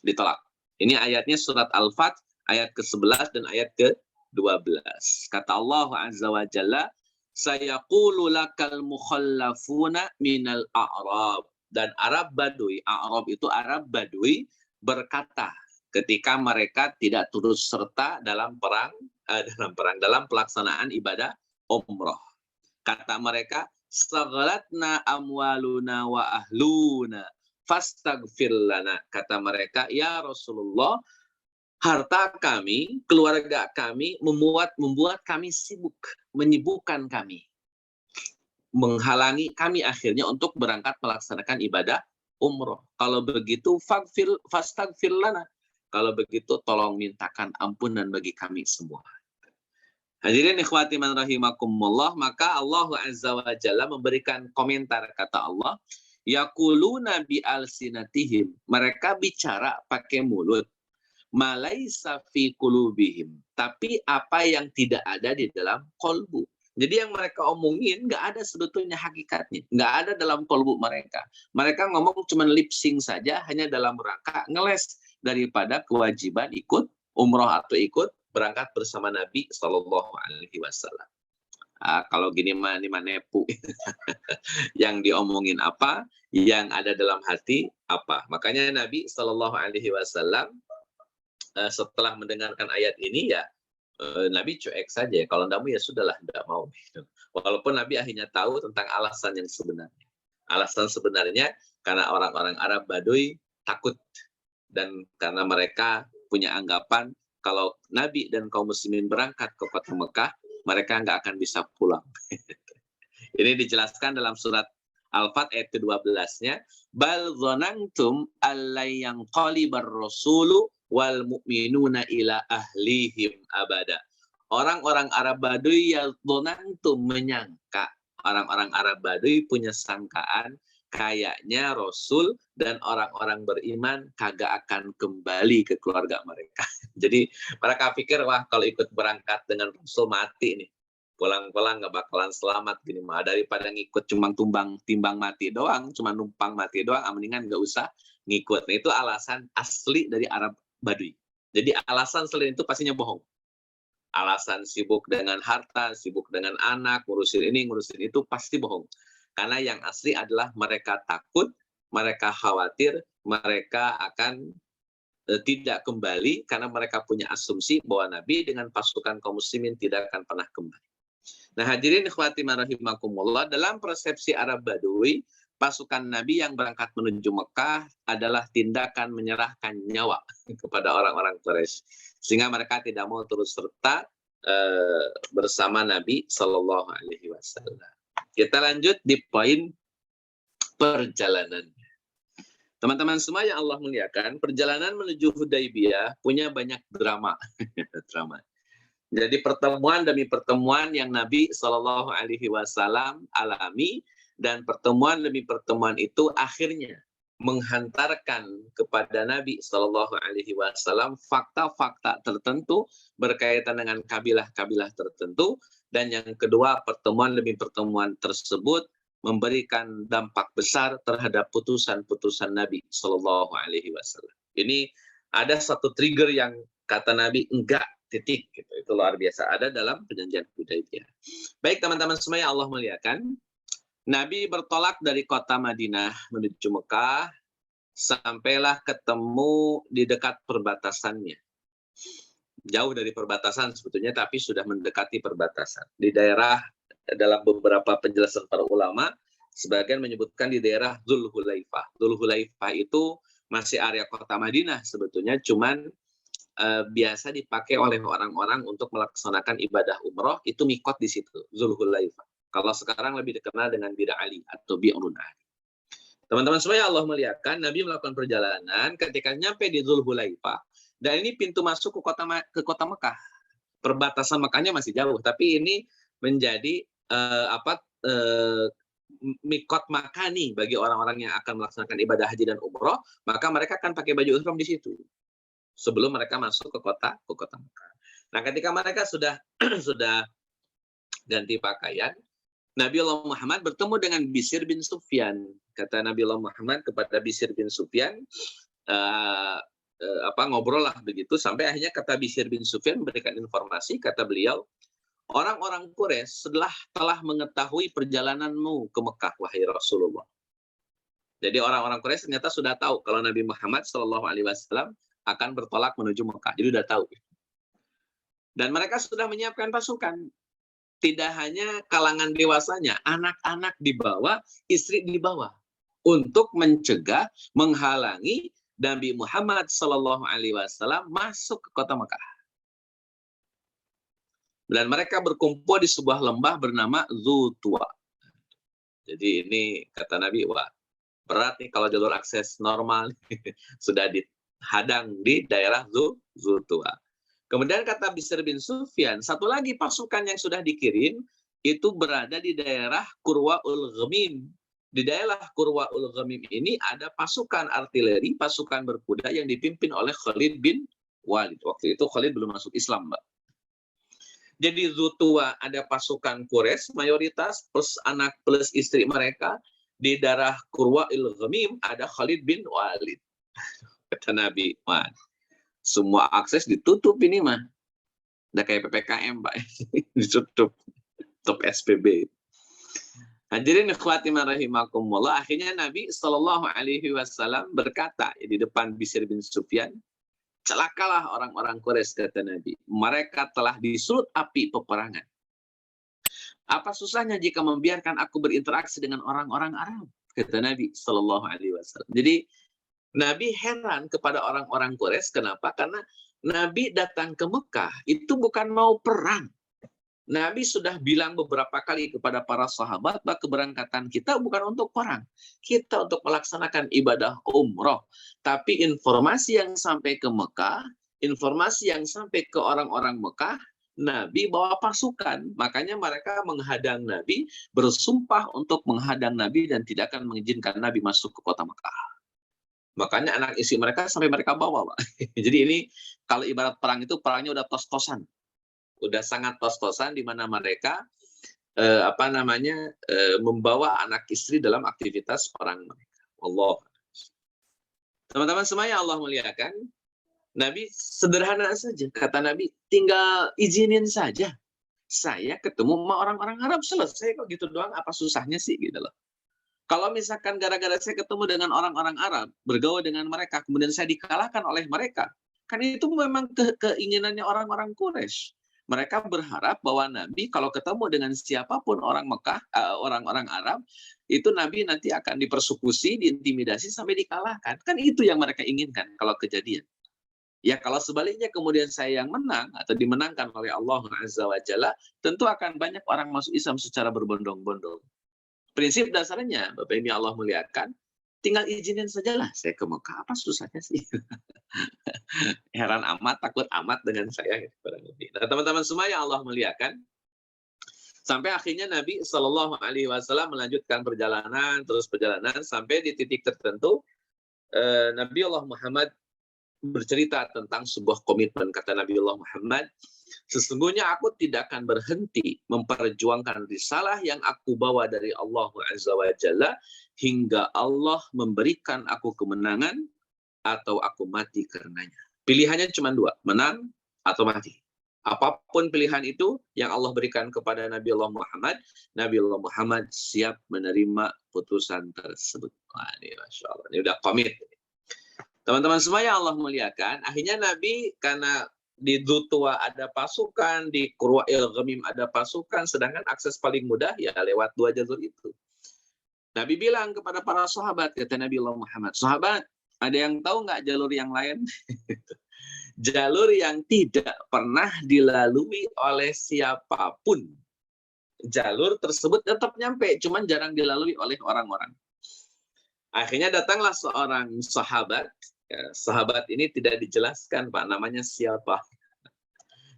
Ditolak. Ini ayatnya surat Al-Fath ayat ke-11 dan ayat ke-12. Kata Allah Azza wa Jalla, sayaqulu lakal mukhallafuna minal a'rab. Dan Arab Badui, A'rab itu Arab Badui, berkata ketika mereka tidak turut serta dalam dalam pelaksanaan ibadah umroh. Kata mereka, saghalatna amwaluna wa ahluna fastaghfir lana. Kata mereka, ya Rasulullah, harta kami, keluarga kami membuat kami sibuk, menyibukkan kami, menghalangi kami akhirnya untuk berangkat melaksanakan ibadah umroh. Kalau begitu, fastaghfir lana. Kalau begitu, tolong mintakan ampunan bagi kami semua. Hadirin ikhwati man rahimakumullah, maka Allah Azza wa Jalla memberikan komentar, kata Allah, yaquluna bi alsinatihim, mereka bicara pakai mulut, malaisa fi qulubihim, tapi apa yang tidak ada di dalam kolbu. Jadi yang mereka omongin nggak ada sebetulnya hakikatnya, nggak ada dalam kolbu mereka. Mereka ngomong cuma lip sync saja, hanya dalam rangka ngeles daripada kewajiban ikut umroh atau ikut berangkat bersama Nabi Shallallahu Alaihi Wasallam. Kalau gini mah nepu. Yang diomongin apa, yang ada dalam hati apa. Makanya Nabi Shallallahu Alaihi Wasallam setelah mendengarkan ayat ini, ya Nabi cuek saja. Kalau enggak mau ya sudahlah, enggak mau. Walaupun Nabi akhirnya tahu tentang alasan yang sebenarnya. Alasan sebenarnya karena orang-orang Arab Badui takut, dan karena mereka punya anggapan kalau Nabi dan kaum muslimin berangkat ke kota Mekah, mereka nggak akan bisa pulang. Ini dijelaskan dalam surat Al-Fath ayat ke-12-nya, bal dzanantum allay yanqalibar rasulu wal mu'minuna ila ahlihim abada. Orang-orang Arab Badui yang dzanantum menyangka, orang-orang Arab Badui punya sangkaan kayaknya Rasul dan orang-orang beriman kagak akan kembali ke keluarga mereka. Jadi mereka pikir, wah kalau ikut berangkat dengan Rasul mati nih. Pulang-pulang nggak bakalan selamat gini mah, daripada ngikut cuma timbang mati doang, cuma numpang mati doang, mendingan nggak usah ngikut. Nah, itu alasan asli dari Arab Badui. Jadi alasan selain itu pastinya bohong. Alasan sibuk dengan harta, sibuk dengan anak, ngurusin ini, ngurusin itu, pasti bohong. Karena yang asli adalah mereka takut, mereka khawatir, mereka akan tidak kembali karena mereka punya asumsi bahwa Nabi dengan pasukan kaum muslimin tidak akan pernah kembali. Nah, hadirin ikhwati rahimakumullah, dalam persepsi Arab Badui, pasukan Nabi yang berangkat menuju Mekah adalah tindakan menyerahkan nyawa kepada orang-orang Quraisy, sehingga mereka tidak mau terus serta bersama Nabi Shallallahu Alaihi Wasallam. Kita lanjut di poin perjalanan. Teman-teman semua yang Allah muliakan, perjalanan menuju Hudaybiyah punya banyak drama. Drama. Jadi pertemuan demi pertemuan yang Nabi Shallallahu Alaihi Wasallam alami, dan pertemuan demi pertemuan itu akhirnya menghantarkan kepada Nabi Shallallahu Alaihi Wasallam fakta-fakta tertentu berkaitan dengan kabilah-kabilah tertentu. Dan yang kedua, pertemuan demi pertemuan tersebut memberikan dampak besar terhadap putusan-putusan Nabi Shallallahu Alaihi Wasallam. Ini ada satu trigger yang kata Nabi enggak, titik, gitu. Itu luar biasa, ada dalam perjanjian Hudaybiyah. Baik teman-teman semua yang Allah muliakan, Nabi bertolak dari kota Madinah menuju Mekah, sampailah ketemu di dekat perbatasannya. Jauh dari perbatasan sebetulnya, tapi sudah mendekati perbatasan. Di daerah, dalam beberapa penjelasan para ulama, sebagian menyebutkan di daerah Dzulhulaifah. Dzulhulaifah itu masih area kota Madinah sebetulnya, cuman biasa dipakai oleh orang-orang untuk melaksanakan ibadah umroh, itu mikot di situ, Dzulhulaifah. Kalau sekarang lebih dikenal dengan Bir Ali atau Bi'run Ali. Teman-teman semua, Allah melihatkan Nabi melakukan perjalanan ketika nyampe di Dzulhulaifah, dan ini pintu masuk ke kota Mekah. Perbatasan Mekahnya masih jauh, tapi ini menjadi mikot makani bagi orang-orang yang akan melaksanakan ibadah haji dan umroh, maka mereka akan pakai baju ihram di situ sebelum mereka masuk ke kota Mekah. Nah, ketika mereka sudah ganti pakaian, Nabi Allah Muhammad bertemu dengan Bishr bin Sufyan. Kata Nabi Allah Muhammad kepada Bishr bin Sufyan, ngobrol lah begitu, sampai akhirnya kata Bishr bin Sufyan memberikan informasi, kata beliau, orang-orang Quraisy telah mengetahui perjalananmu ke Mekah, wahai Rasulullah. Jadi orang-orang Quraisy ternyata sudah tahu kalau Nabi Muhammad SAW akan bertolak menuju Mekah. Jadi sudah tahu. Dan mereka sudah menyiapkan pasukan. Tidak hanya kalangan dewasanya, anak-anak dibawa, istri dibawa, untuk mencegah, menghalangi Nabi Muhammad SAW masuk ke kota Mekah. Dan mereka berkumpul di sebuah lembah bernama Dzultuwa. Jadi ini kata Nabi, wah berat nih kalau jalur akses normal sudah dihadang di daerah Dzultuwa. Kemudian kata Bishr bin Sufyan, satu lagi pasukan yang sudah dikirim itu berada di daerah Qurwa'ul Ghamim. Di daerah Qurwa'ul Ghamim ini ada pasukan artileri, pasukan berkuda yang dipimpin oleh Khalid bin Walid. Waktu itu Khalid belum masuk Islam, Mbak. Jadi Dzultuwa ada pasukan Quraisy mayoritas plus anak plus istri mereka. Di daerah Qurwa'ul Ghamim ada Khalid bin Walid. Kata Nabi, wah, semua akses ditutup ini mah. Udah kayak PPKM, Pak. Ditutup. Top SPB. Hadirin ikhwati rahimakumullah, akhirnya Nabi SAW berkata di depan Bishr bin Sufyan, celakalah orang-orang Quraisy, kata Nabi. Mereka telah disulut api peperangan. Apa susahnya jika membiarkan aku berinteraksi dengan orang-orang Arab, kata Nabi SAW. Jadi Nabi heran kepada orang-orang Quraisy. Kenapa? Karena Nabi datang ke Mekah itu bukan mau perang. Nabi sudah bilang beberapa kali kepada para sahabat bahwa keberangkatan kita bukan untuk perang. Kita untuk melaksanakan ibadah umroh. Tapi informasi yang sampai ke Mekah, informasi yang sampai ke orang-orang Mekah, Nabi bawa pasukan. Makanya mereka menghadang Nabi, bersumpah untuk menghadang Nabi dan tidak akan mengizinkan Nabi masuk ke kota Mekah. Makanya anak istri mereka sampai mereka bawa, Pak. Jadi ini kalau ibarat perang itu perangnya udah tos-tosan. Udah sangat tos-tosan di mana mereka membawa anak istri dalam aktivitas perang mereka. Allah. Teman-teman semuanya, Allah muliakan. Nabi sederhana saja. Kata Nabi, tinggal izinin saja. Saya ketemu sama orang-orang Arab, selesai kok gitu doang. Apa susahnya sih gitu loh. Kalau misalkan gara-gara saya ketemu dengan orang-orang Arab, bergaul dengan mereka, kemudian saya dikalahkan oleh mereka, kan itu memang keinginannya orang-orang Quraisy. Mereka berharap bahwa Nabi kalau ketemu dengan siapapun orang Mekah, orang-orang Arab, itu Nabi nanti akan dipersekusi, diintimidasi, sampai dikalahkan. Kan itu yang mereka inginkan kalau kejadian. Ya kalau sebaliknya kemudian saya yang menang atau dimenangkan oleh Allah Azza wa Jalla, tentu akan banyak orang masuk Islam secara berbondong-bondong. Prinsip dasarnya, Bapak Ibu Allah muliakan, tinggal izinin sajalah saya ke Mekah. Apa susahnya sih? Heran amat, takut amat dengan saya. Nah, teman-teman semua yang Allah muliakan, sampai akhirnya Nabi SAW melanjutkan perjalanan, terus perjalanan, sampai di titik tertentu, Nabi Allah Muhammad bercerita tentang sebuah komitmen. Kata Nabi Allah Muhammad, sesungguhnya aku tidak akan berhenti memperjuangkan risalah yang aku bawa dari Allah Azza wa Jalla hingga Allah memberikan aku kemenangan atau aku mati karenanya. Pilihannya cuma dua, menang atau mati. Apapun pilihan itu yang Allah berikan kepada Nabi Allah Muhammad siap menerima putusan tersebut. Wah, ini Masya Allah, ini udah komit. Teman-teman semua yang Allah muliakan, akhirnya Nabi karena di Dzultuwa ada pasukan, di Qurwa'il Ghamim ada pasukan, sedangkan akses paling mudah ya lewat 2 jalur itu. Nabi bilang kepada para sahabat, kata Nabi Allah Muhammad, sahabat, ada yang tahu nggak jalur yang lain? Jalur yang tidak pernah dilalui oleh siapapun. Jalur tersebut tetap nyampe, cuman jarang dilalui oleh orang-orang. Akhirnya datanglah seorang sahabat. Ya, sahabat ini tidak dijelaskan, Pak, namanya siapa.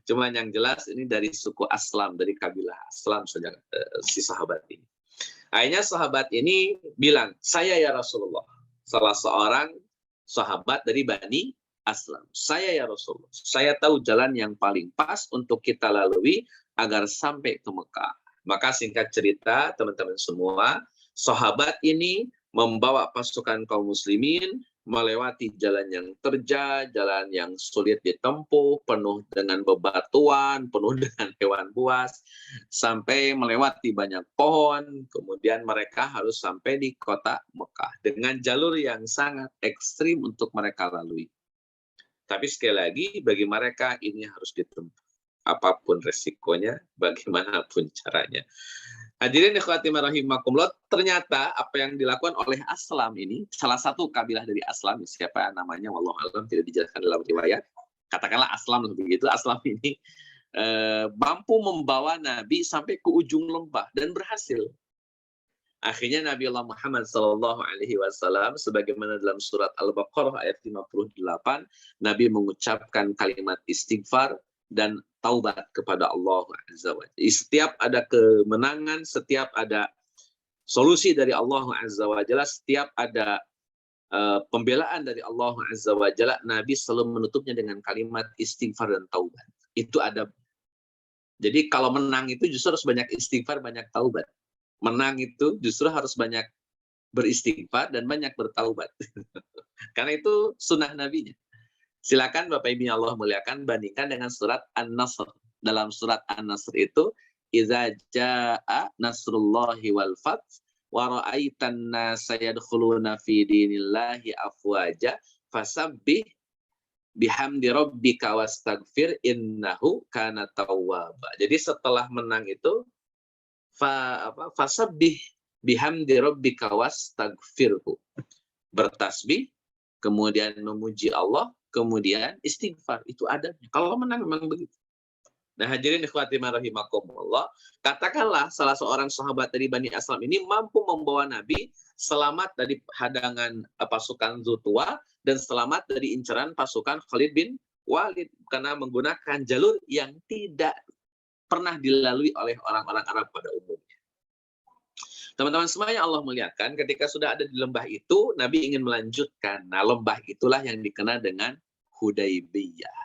Cuman yang jelas ini dari suku Aslam, dari kabilah Aslam saja si sahabat ini. Akhirnya sahabat ini bilang, saya ya Rasulullah, salah seorang sahabat dari Bani Aslam. Saya ya Rasulullah, saya tahu jalan yang paling pas untuk kita lalui agar sampai ke Mekah. Maka singkat cerita, teman-teman semua, sahabat ini membawa pasukan kaum muslimin melewati jalan yang terjal, jalan yang sulit ditempuh, penuh dengan bebatuan, penuh dengan hewan buas, sampai melewati banyak pohon, kemudian mereka harus sampai di kota Mekah dengan jalur yang sangat ekstrim untuk mereka lalui. Tapi sekali lagi, bagi mereka ini harus ditempuh. Apapun resikonya, bagaimanapun caranya. Hadirin ikhwati rahimakumullah, ternyata apa yang dilakukan oleh Aslam ini, salah satu kabilah dari Aslam, siapa namanya, wallahu a'lam, tidak dijelaskan dalam riwayat. Katakanlah Aslam begitu, Aslam ini mampu membawa Nabi sampai ke ujung lembah dan berhasil. Akhirnya Nabi Allah Muhammad SAW, sebagaimana dalam surat Al-Baqarah ayat 58, Nabi mengucapkan kalimat istighfar dan taubat kepada Allah Azza wa Jalla. Setiap ada kemenangan, setiap ada solusi dari Allah Azza wa Jalla, setiap ada pembelaan dari Allah Azza wa Jalla, Nabi selalu menutupnya dengan kalimat istighfar dan taubat. Itu ada. Jadi kalau menang itu justru harus banyak istighfar, banyak taubat. Menang itu justru harus banyak beristighfar dan banyak bertaubat. Karena itu sunnah Nabinya. Silakan Bapak Ibu yang Allah muliakan, bandingkan dengan surat An-Nasr. Dalam surat An-Nasr itu, Iza ja'a nasrullahi wal fath, wa ra'aitan nasa yadkhuluna fi dinillahi afwaja, fasabbih bihamdi rabbika wastaghfir innahu kana tawwaba. Jadi setelah menang itu, fasabbih bihamdi rabbika wastaghfirhu. Bertasbih, kemudian memuji Allah, kemudian istighfar. Itu adabnya. Kalau menang memang begitu. Nah, hadirin ikhwati rahimakumullah, katakanlah salah seorang sahabat dari Bani Aslam ini mampu membawa Nabi selamat dari hadangan pasukan Dzultuwa dan selamat dari inceran pasukan Khalid bin Walid karena menggunakan jalur yang tidak pernah dilalui oleh orang-orang Arab pada umumnya. Teman-teman semua yang Allah muliakan, ketika sudah ada di lembah itu, Nabi ingin melanjutkan. Nah, lembah itulah yang dikenal dengan Hudaybiyah.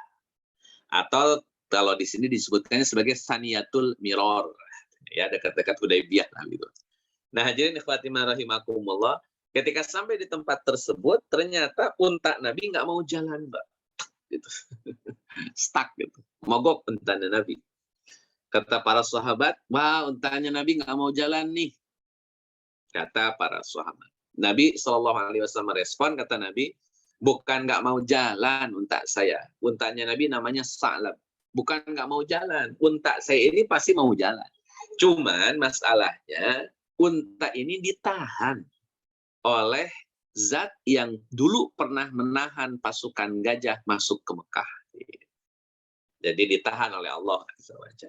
Atau kalau di sini disebutkannya sebagai Saniyatul Miror. Ya, dekat-dekat Hudaybiyah. Nah, hadirin ikhwati rahimakumullah, ketika sampai di tempat tersebut, ternyata unta Nabi nggak mau jalan, Mbak. Gitu. Stuck gitu. Mogok untanya Nabi. Kata para sahabat, wah untanya Nabi nggak mau jalan nih. Kata para sahabat. Nabi SAW merespon, kata Nabi, bukan nggak mau jalan unta saya. Untanya Nabi namanya Sa'lab. Bukan nggak mau jalan. Unta saya ini pasti mau jalan. Cuman masalahnya, unta ini ditahan oleh zat yang dulu pernah menahan pasukan gajah masuk ke Mekah. Jadi ditahan oleh Allah SWT.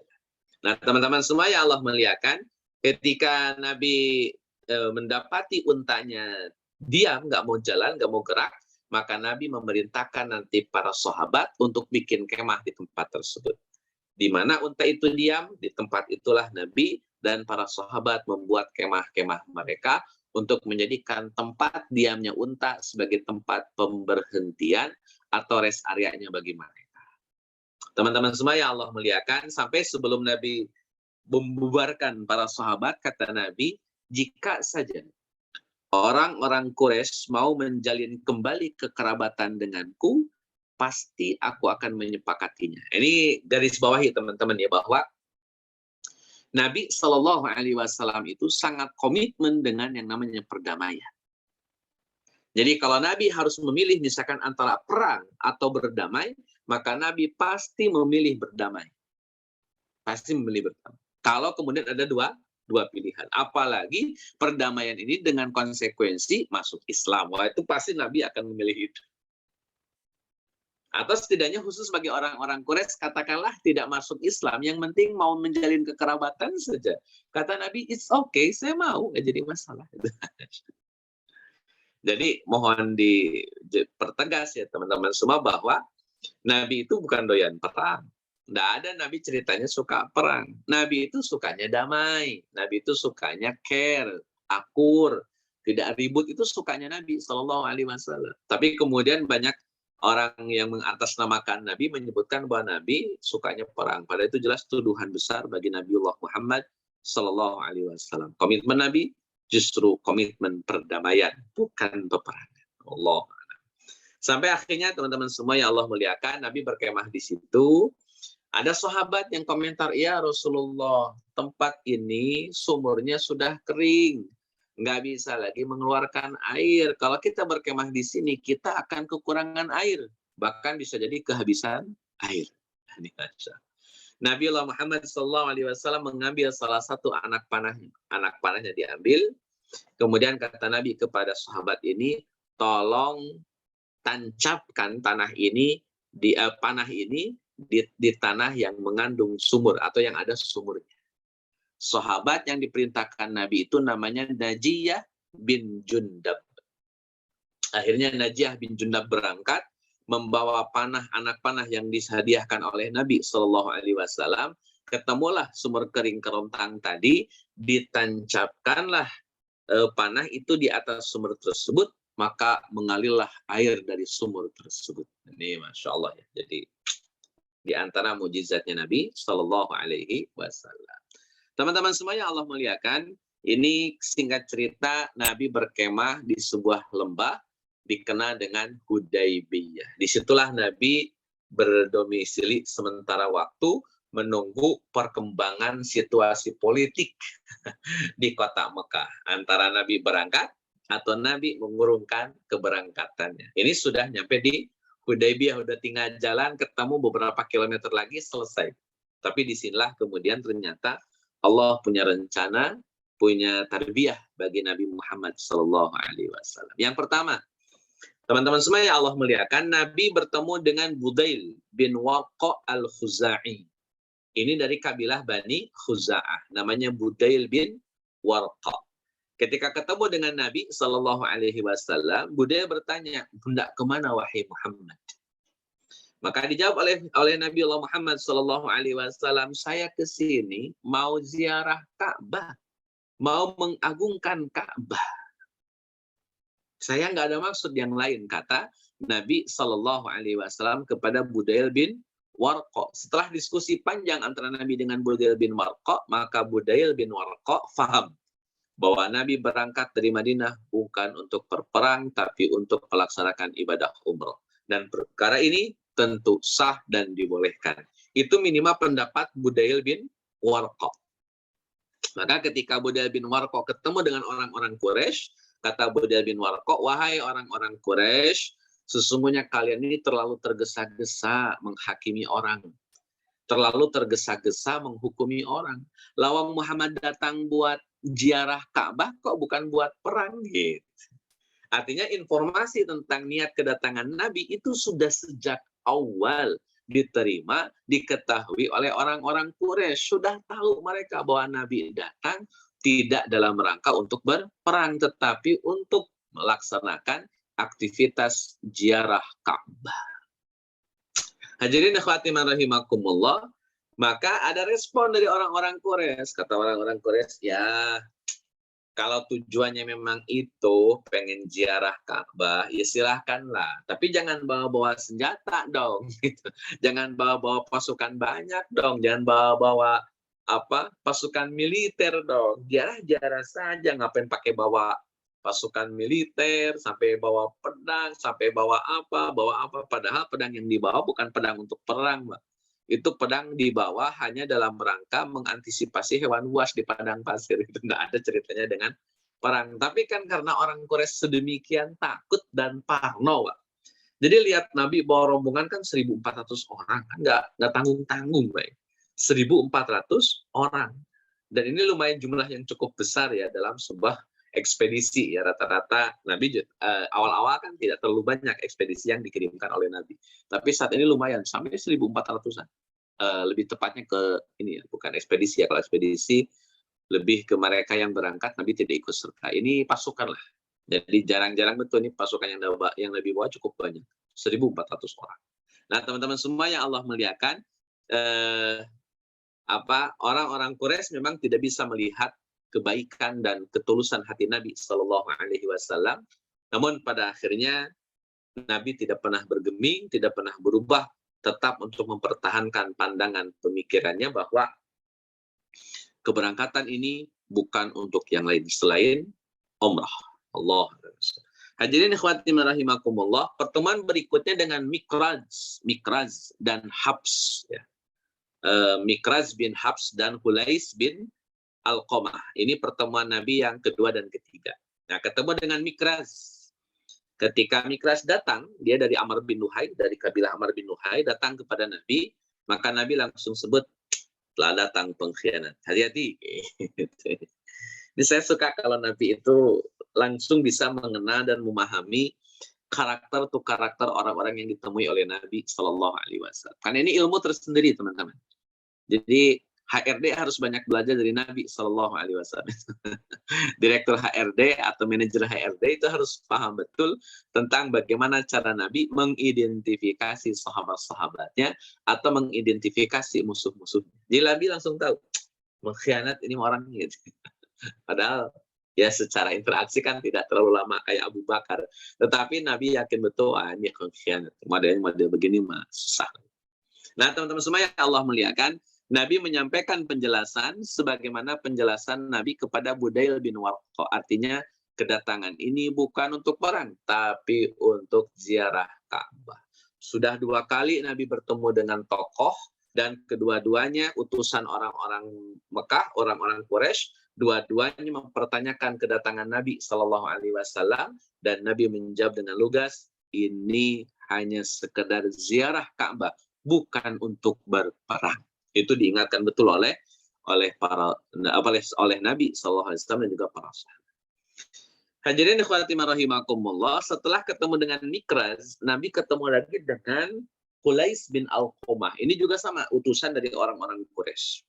Nah, teman-teman semua yang Allah muliakan, ketika Nabi mendapati untanya diam, nggak mau jalan, nggak mau gerak, maka Nabi memerintahkan nanti para sahabat untuk bikin kemah di tempat tersebut. Di mana unta itu diam, di tempat itulah Nabi dan para sahabat membuat kemah-kemah mereka untuk menjadikan tempat diamnya unta sebagai tempat pemberhentian atau rest area-nya bagi mereka. Teman-teman semua yang Allah muliakan, sampai sebelum Nabi membubarkan para sahabat, kata Nabi, jika saja orang-orang Quraisy mau menjalin kembali kekerabatan denganku, pasti aku akan menyepakatinya. Ini garis bawahi teman-teman ya, bahwa Nabi Shallallahu Alaihi Wasallam itu sangat komitmen dengan yang namanya perdamaian. Jadi kalau Nabi harus memilih misalkan antara perang atau berdamai, maka Nabi pasti memilih berdamai. Pasti memilih berdamai. Kalau kemudian ada dua pilihan. Apalagi perdamaian ini dengan konsekuensi masuk Islam. Wah, itu pasti Nabi akan memilih itu. Atau setidaknya khusus bagi orang-orang Quraisy, katakanlah tidak masuk Islam, yang penting mau menjalin kekerabatan saja. Kata Nabi, it's okay, saya mau, nggak jadi masalah. Jadi mohon dipertegas ya teman-teman semua, bahwa Nabi itu bukan doyan perang. Nggak ada Nabi ceritanya suka perang. Nabi itu sukanya damai. Nabi itu sukanya care, akur, tidak ribut. Itu sukanya Nabi Shallallahu Alaihi Wasallam. Tapi kemudian banyak orang yang mengatasnamakan Nabi, menyebutkan bahwa Nabi sukanya perang. Padahal itu jelas tuduhan besar bagi Nabiullah Muhammad Shallallahu Alaihi Wasallam. Komitmen Nabi justru komitmen perdamaian, bukan peperangan. Allah. Sampai akhirnya teman-teman semua yang Allah muliakan, Nabi berkemah di situ. Ada sahabat yang komentar, ya Rasulullah, tempat ini sumurnya sudah kering, nggak bisa lagi mengeluarkan air. Kalau kita berkemah di sini, kita akan kekurangan air, bahkan bisa jadi kehabisan air. Nabi Muhammad SAW mengambil salah satu anak panahnya diambil. Kemudian kata Nabi kepada sahabat ini, tolong tancapkan panah ini di tanah yang mengandung sumur atau yang ada sumurnya. Sahabat yang diperintahkan Nabi itu namanya Najiyah bin Jundab. Akhirnya Najiyah bin Jundab berangkat membawa anak panah yang dihadiahkan oleh Nabi Shallallahu Alaihi Wasallam. Ketemulah sumur kering kerontang tadi, ditancapkanlah panah itu di atas sumur tersebut, maka mengalirlah air dari sumur tersebut. Ini Masya Allah ya. Jadi di antara mujizatnya Nabi Shallallahu Alaihi Wasallam. Teman-teman semuanya Allah muliakan, ini singkat cerita Nabi berkemah di sebuah lembah dikenal dengan Hudaybiyah. Disitulah Nabi berdomisili sementara waktu, menunggu perkembangan situasi politik di kota Mekah. Antara Nabi berangkat atau Nabi mengurungkan keberangkatannya. Ini sudah nyampe di Hudaybiyah, udah tinggal jalan, ketemu beberapa kilometer lagi, selesai. Tapi disinilah kemudian ternyata Allah punya rencana, punya tarbiyah bagi Nabi Muhammad SAW. Yang pertama, teman-teman semua yang Allah muliakan, Nabi bertemu dengan Budail bin Warqa al-Khuza'i. Ini dari kabilah Bani Khuza'ah. Namanya Budail bin Warqa. Ketika ketemu dengan Nabi SAW, Budail bertanya, hendak kemana wahai Muhammad? Maka dijawab oleh Nabi Allah Muhammad SAW, saya ke sini mau ziarah Ka'bah, mau mengagungkan Ka'bah. Saya nggak ada maksud yang lain, kata Nabi SAW kepada Budail bin Warqa. Setelah diskusi panjang antara Nabi dengan Budail bin Warqa, maka Budail bin Warqa faham bahwa Nabi berangkat dari Madinah bukan untuk berperang, tapi untuk melaksanakan ibadah umroh. Dan perkara ini tentu sah dan dibolehkan. Itu minimal pendapat Budail bin Warqa. Maka ketika Budail bin Warqa ketemu dengan orang-orang Quraisy, kata Budail bin Warqa, wahai orang-orang Quraisy, sesungguhnya kalian ini terlalu tergesa-gesa menghakimi orang. Terlalu tergesa-gesa menghukumi orang. Lawang Muhammad datang buat ziarah Ka'bah, kok bukan buat perang gitu. Artinya informasi tentang niat kedatangan Nabi itu sudah sejak awal diterima, diketahui oleh orang-orang Quraisy. Sudah tahu mereka bahwa Nabi datang tidak dalam rangka untuk berperang, tetapi untuk melaksanakan aktivitas ziarah Ka'bah. Hadirin akhwati rahimakumullah, maka ada respon dari orang-orang Quraisy. Kata orang-orang Quraisy, ya kalau tujuannya memang itu pengen ziarah Ka'bah, ya silahkanlah. Tapi jangan bawa-bawa senjata dong. Gitu. Jangan bawa-bawa pasukan banyak dong. Jangan bawa-bawa pasukan militer dong. Ziarah-ziarah saja, ngapain pakai bawa pasukan militer, sampai bawa pedang, sampai bawa apa. Padahal pedang yang dibawa bukan pedang untuk perang, Mbak. Itu pedang dibawa hanya dalam rangka mengantisipasi hewan buas di padang pasir. Itu nggak ada ceritanya dengan perang. Tapi kan karena orang Quraisy sedemikian takut dan parno, Pak. Jadi lihat Nabi bawa rombongan kan 1.400 orang, kan nggak tanggung-tanggung, Pak. 1.400 orang. Dan ini lumayan jumlah yang cukup besar ya dalam sebuah ekspedisi ya. Rata-rata Nabi awal-awal kan tidak terlalu banyak ekspedisi yang dikirimkan oleh Nabi. Tapi saat ini lumayan sampai 1.400-an. Lebih tepatnya ke ini ya, bukan ekspedisi ya. Kalau ekspedisi lebih ke mereka yang berangkat, Nabi tidak ikut serta. Ini pasukan lah. Jadi jarang-jarang betul ini pasukan yang Nabi bawa cukup banyak. 1.400 orang. Nah, teman-teman semua yang Allah muliakan, orang-orang Quraisy memang tidak bisa melihat kebaikan dan ketulusan hati Nabi Shallallahu Alaihi Wasallam. Namun pada akhirnya Nabi tidak pernah bergeming, tidak pernah berubah, tetap untuk mempertahankan pandangan pemikirannya bahwa keberangkatan ini bukan untuk yang lain selain umrah. Allah. Hadirin ikhwati rahimakumullah, pertemuan berikutnya dengan Mikraz dan Habs ya. Mikraz bin Habs dan Hulais bin Alqamah. Ini pertemuan Nabi yang kedua dan ketiga. Nah, ketemu dengan Mikraz. Ketika Mikraz datang, dia dari Amr bin Luhai, dari kabilah Amr bin Luhai, datang kepada Nabi, maka Nabi langsung sebut, telah datang pengkhianat. Hati-hati. Ini saya suka kalau Nabi itu langsung bisa mengenal dan memahami karakter orang-orang yang ditemui oleh Nabi Shallallahu Alaihi Wasallam. Karena ini ilmu tersendiri, teman-teman. Jadi HRD harus banyak belajar dari Nabi Shallallahu Alaihi Wasallam. Direktur HRD atau manajer HRD itu harus paham betul tentang bagaimana cara Nabi mengidentifikasi sahabat-sahabatnya atau mengidentifikasi musuh-musuhnya. Jadi Nabi langsung tahu mengkhianat ini orang gitu. Padahal ya secara interaksi kan tidak terlalu lama kayak Abu Bakar. Tetapi Nabi yakin betul, ini pengkhianat. Model begini mah susah. Nah, teman-teman semua yang Allah muliakan, Nabi menyampaikan penjelasan sebagaimana penjelasan Nabi kepada Budail bin Warqa. Artinya kedatangan ini bukan untuk perang, tapi untuk ziarah Ka'bah. Sudah 2 kali Nabi bertemu dengan tokoh, dan kedua-duanya utusan orang-orang Mekah, orang-orang Quraisy, dua-duanya mempertanyakan kedatangan Nabi Shallallahu Alaihi Wasallam, dan Nabi menjawab dengan lugas, ini hanya sekedar ziarah Ka'bah, bukan untuk berperang. Itu diingatkan betul oleh Nabi Shallallahu Alaihi Wasallam dan juga para sahabat. Hadirin ikhwati rahimakumullah, setelah ketemu dengan Mikraz, Nabi ketemu lagi dengan Hulais bin Alqamah. Ini juga sama, utusan dari orang-orang Quraisy.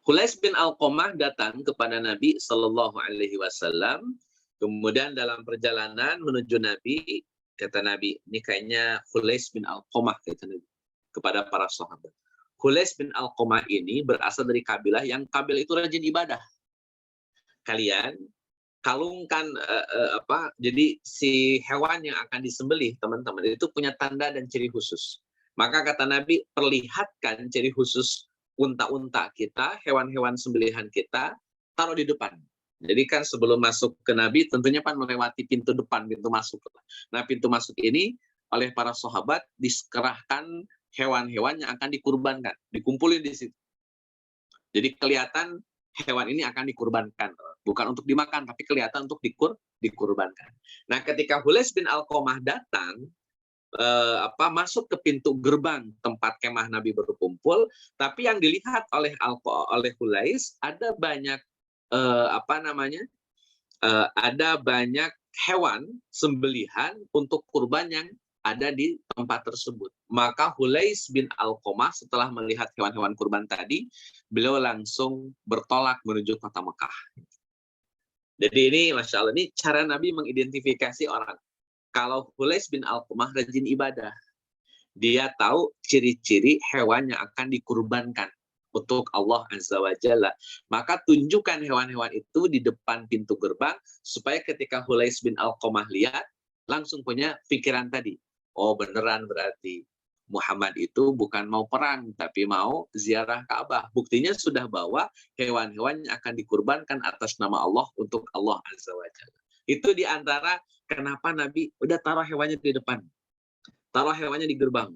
Hulais bin Alqamah datang kepada Nabi Shallallahu Alaihi Wasallam. Kemudian dalam perjalanan menuju Nabi, kata Nabi, ini kayaknya Hulais bin Alqamah, kata Nabi kepada para sahabat. Hulais bin Alqamah ini berasal dari kabilah yang kabilah itu rajin ibadah. Kalian kalungkan jadi si hewan yang akan disembelih, teman-teman, itu punya tanda dan ciri khusus. Maka kata Nabi, perlihatkan ciri khusus unta-unta kita, hewan-hewan sembelihan kita, taruh di depan. Jadi kan sebelum masuk ke Nabi, tentunya kan melewati pintu depan, pintu masuk. Nah, pintu masuk ini oleh para sahabat dikerahkan hewan-hewan yang akan dikurbankan, dikumpulin di situ. Jadi kelihatan hewan ini akan dikurbankan, bukan untuk dimakan, tapi kelihatan untuk dikurbankan. Nah, ketika Hulais bin Alqamah datang, masuk ke pintu gerbang tempat kemah Nabi berkumpul, tapi yang dilihat oleh Hulais ada banyak ada banyak hewan sembelihan untuk kurban yang ada di tempat tersebut. Maka Hulais bin Alqamah setelah melihat hewan-hewan kurban tadi, beliau langsung bertolak menuju kota Mekah. Jadi ini, Masya Allah, ini cara Nabi mengidentifikasi orang. Kalau Hulais bin Alqamah rajin ibadah, dia tahu ciri-ciri hewan yang akan dikurbankan untuk Allah Azza wa Jalla. Maka tunjukkan hewan-hewan itu di depan pintu gerbang, supaya ketika Hulais bin Alqamah lihat, langsung punya pikiran tadi. Oh, beneran berarti Muhammad itu bukan mau perang, tapi mau ziarah Ka'bah. Buktinya sudah bawa hewan-hewan yang akan dikurbankan atas nama Allah untuk Allah Azza wa Jalla. Itu di antara kenapa Nabi udah taruh hewannya di depan. Taruh hewannya di gerbang.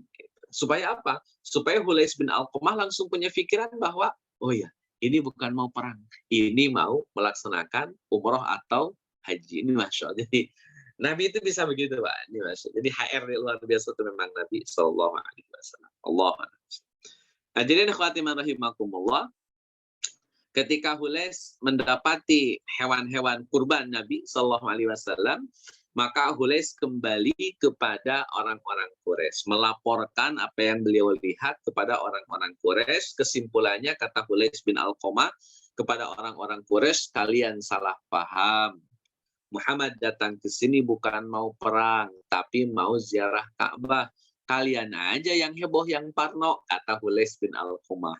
Supaya apa? Supaya Hulais bin Alqamah langsung punya pikiran bahwa, oh ya, ini bukan mau perang. Ini mau melaksanakan umroh atau haji. Ini Masya Allah. Jadi, Nabi itu bisa begitu, Pak. Ini Masya Allah. Jadi, HR luar biasa itu memang Nabi Sallallahu Alaihi Wasallam. Allah. Nah, jadi khawatiman rahimakumullah, ketika Hulais mendapati hewan-hewan kurban Nabi Sallallahu Alaihi Wasallam, maka Hulais kembali kepada orang-orang Quraisy, melaporkan apa yang beliau lihat kepada orang-orang Quraisy. Kesimpulannya, kata Hulais bin Alqamah kepada orang-orang Quraisy, kalian salah paham. Muhammad datang ke sini bukan mau perang, tapi mau ziarah Ka'bah. Kalian aja yang heboh, yang parno, kata Hulais bin Alqamah.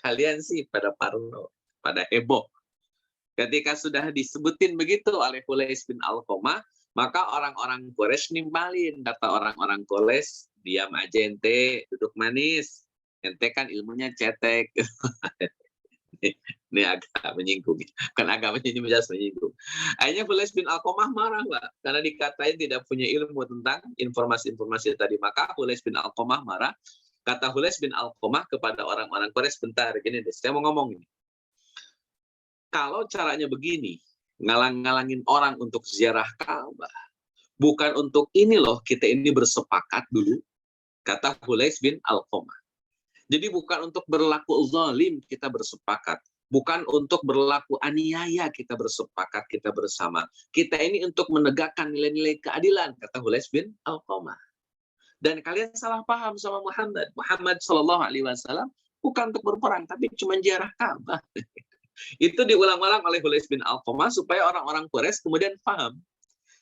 Kalian sih pada parno, pada heboh. Ketika sudah disebutin begitu oleh Hulais bin Alqamah, maka orang-orang Quraisy nimbalin. Kata orang-orang Quraisy, diam aja ente, duduk manis. Ente kan ilmunya cetek. Ini agak menyinggung. Kan agak menyinggung. Akhirnya Hulais bin Alqamah marah, Pak. Karena dikatain tidak punya ilmu tentang informasi-informasi tadi. Maka Hulais bin Alqamah marah. Kata Hulais bin Alqamah kepada orang-orang Quraisy, bentar, gini deh, saya mau ngomong ini. Kalau caranya begini, ngalang-ngalangin orang untuk ziarah Ka'bah, bukan untuk ini loh, kita ini bersepakat dulu, kata Hulais bin Alqamah. Jadi bukan untuk berlaku zalim kita bersepakat, bukan untuk berlaku aniaya kita bersepakat, kita bersama. Kita ini untuk menegakkan nilai-nilai keadilan, kata Hulais bin Alqamah. Dan kalian salah paham sama Muhammad. Muhammad Shallallahu Alaihi Wasallam bukan untuk berperang, tapi cuma ziarah Ka'bah. Itu diulang-ulang oleh Hulais bin Alqamah supaya orang-orang Quraisy kemudian paham.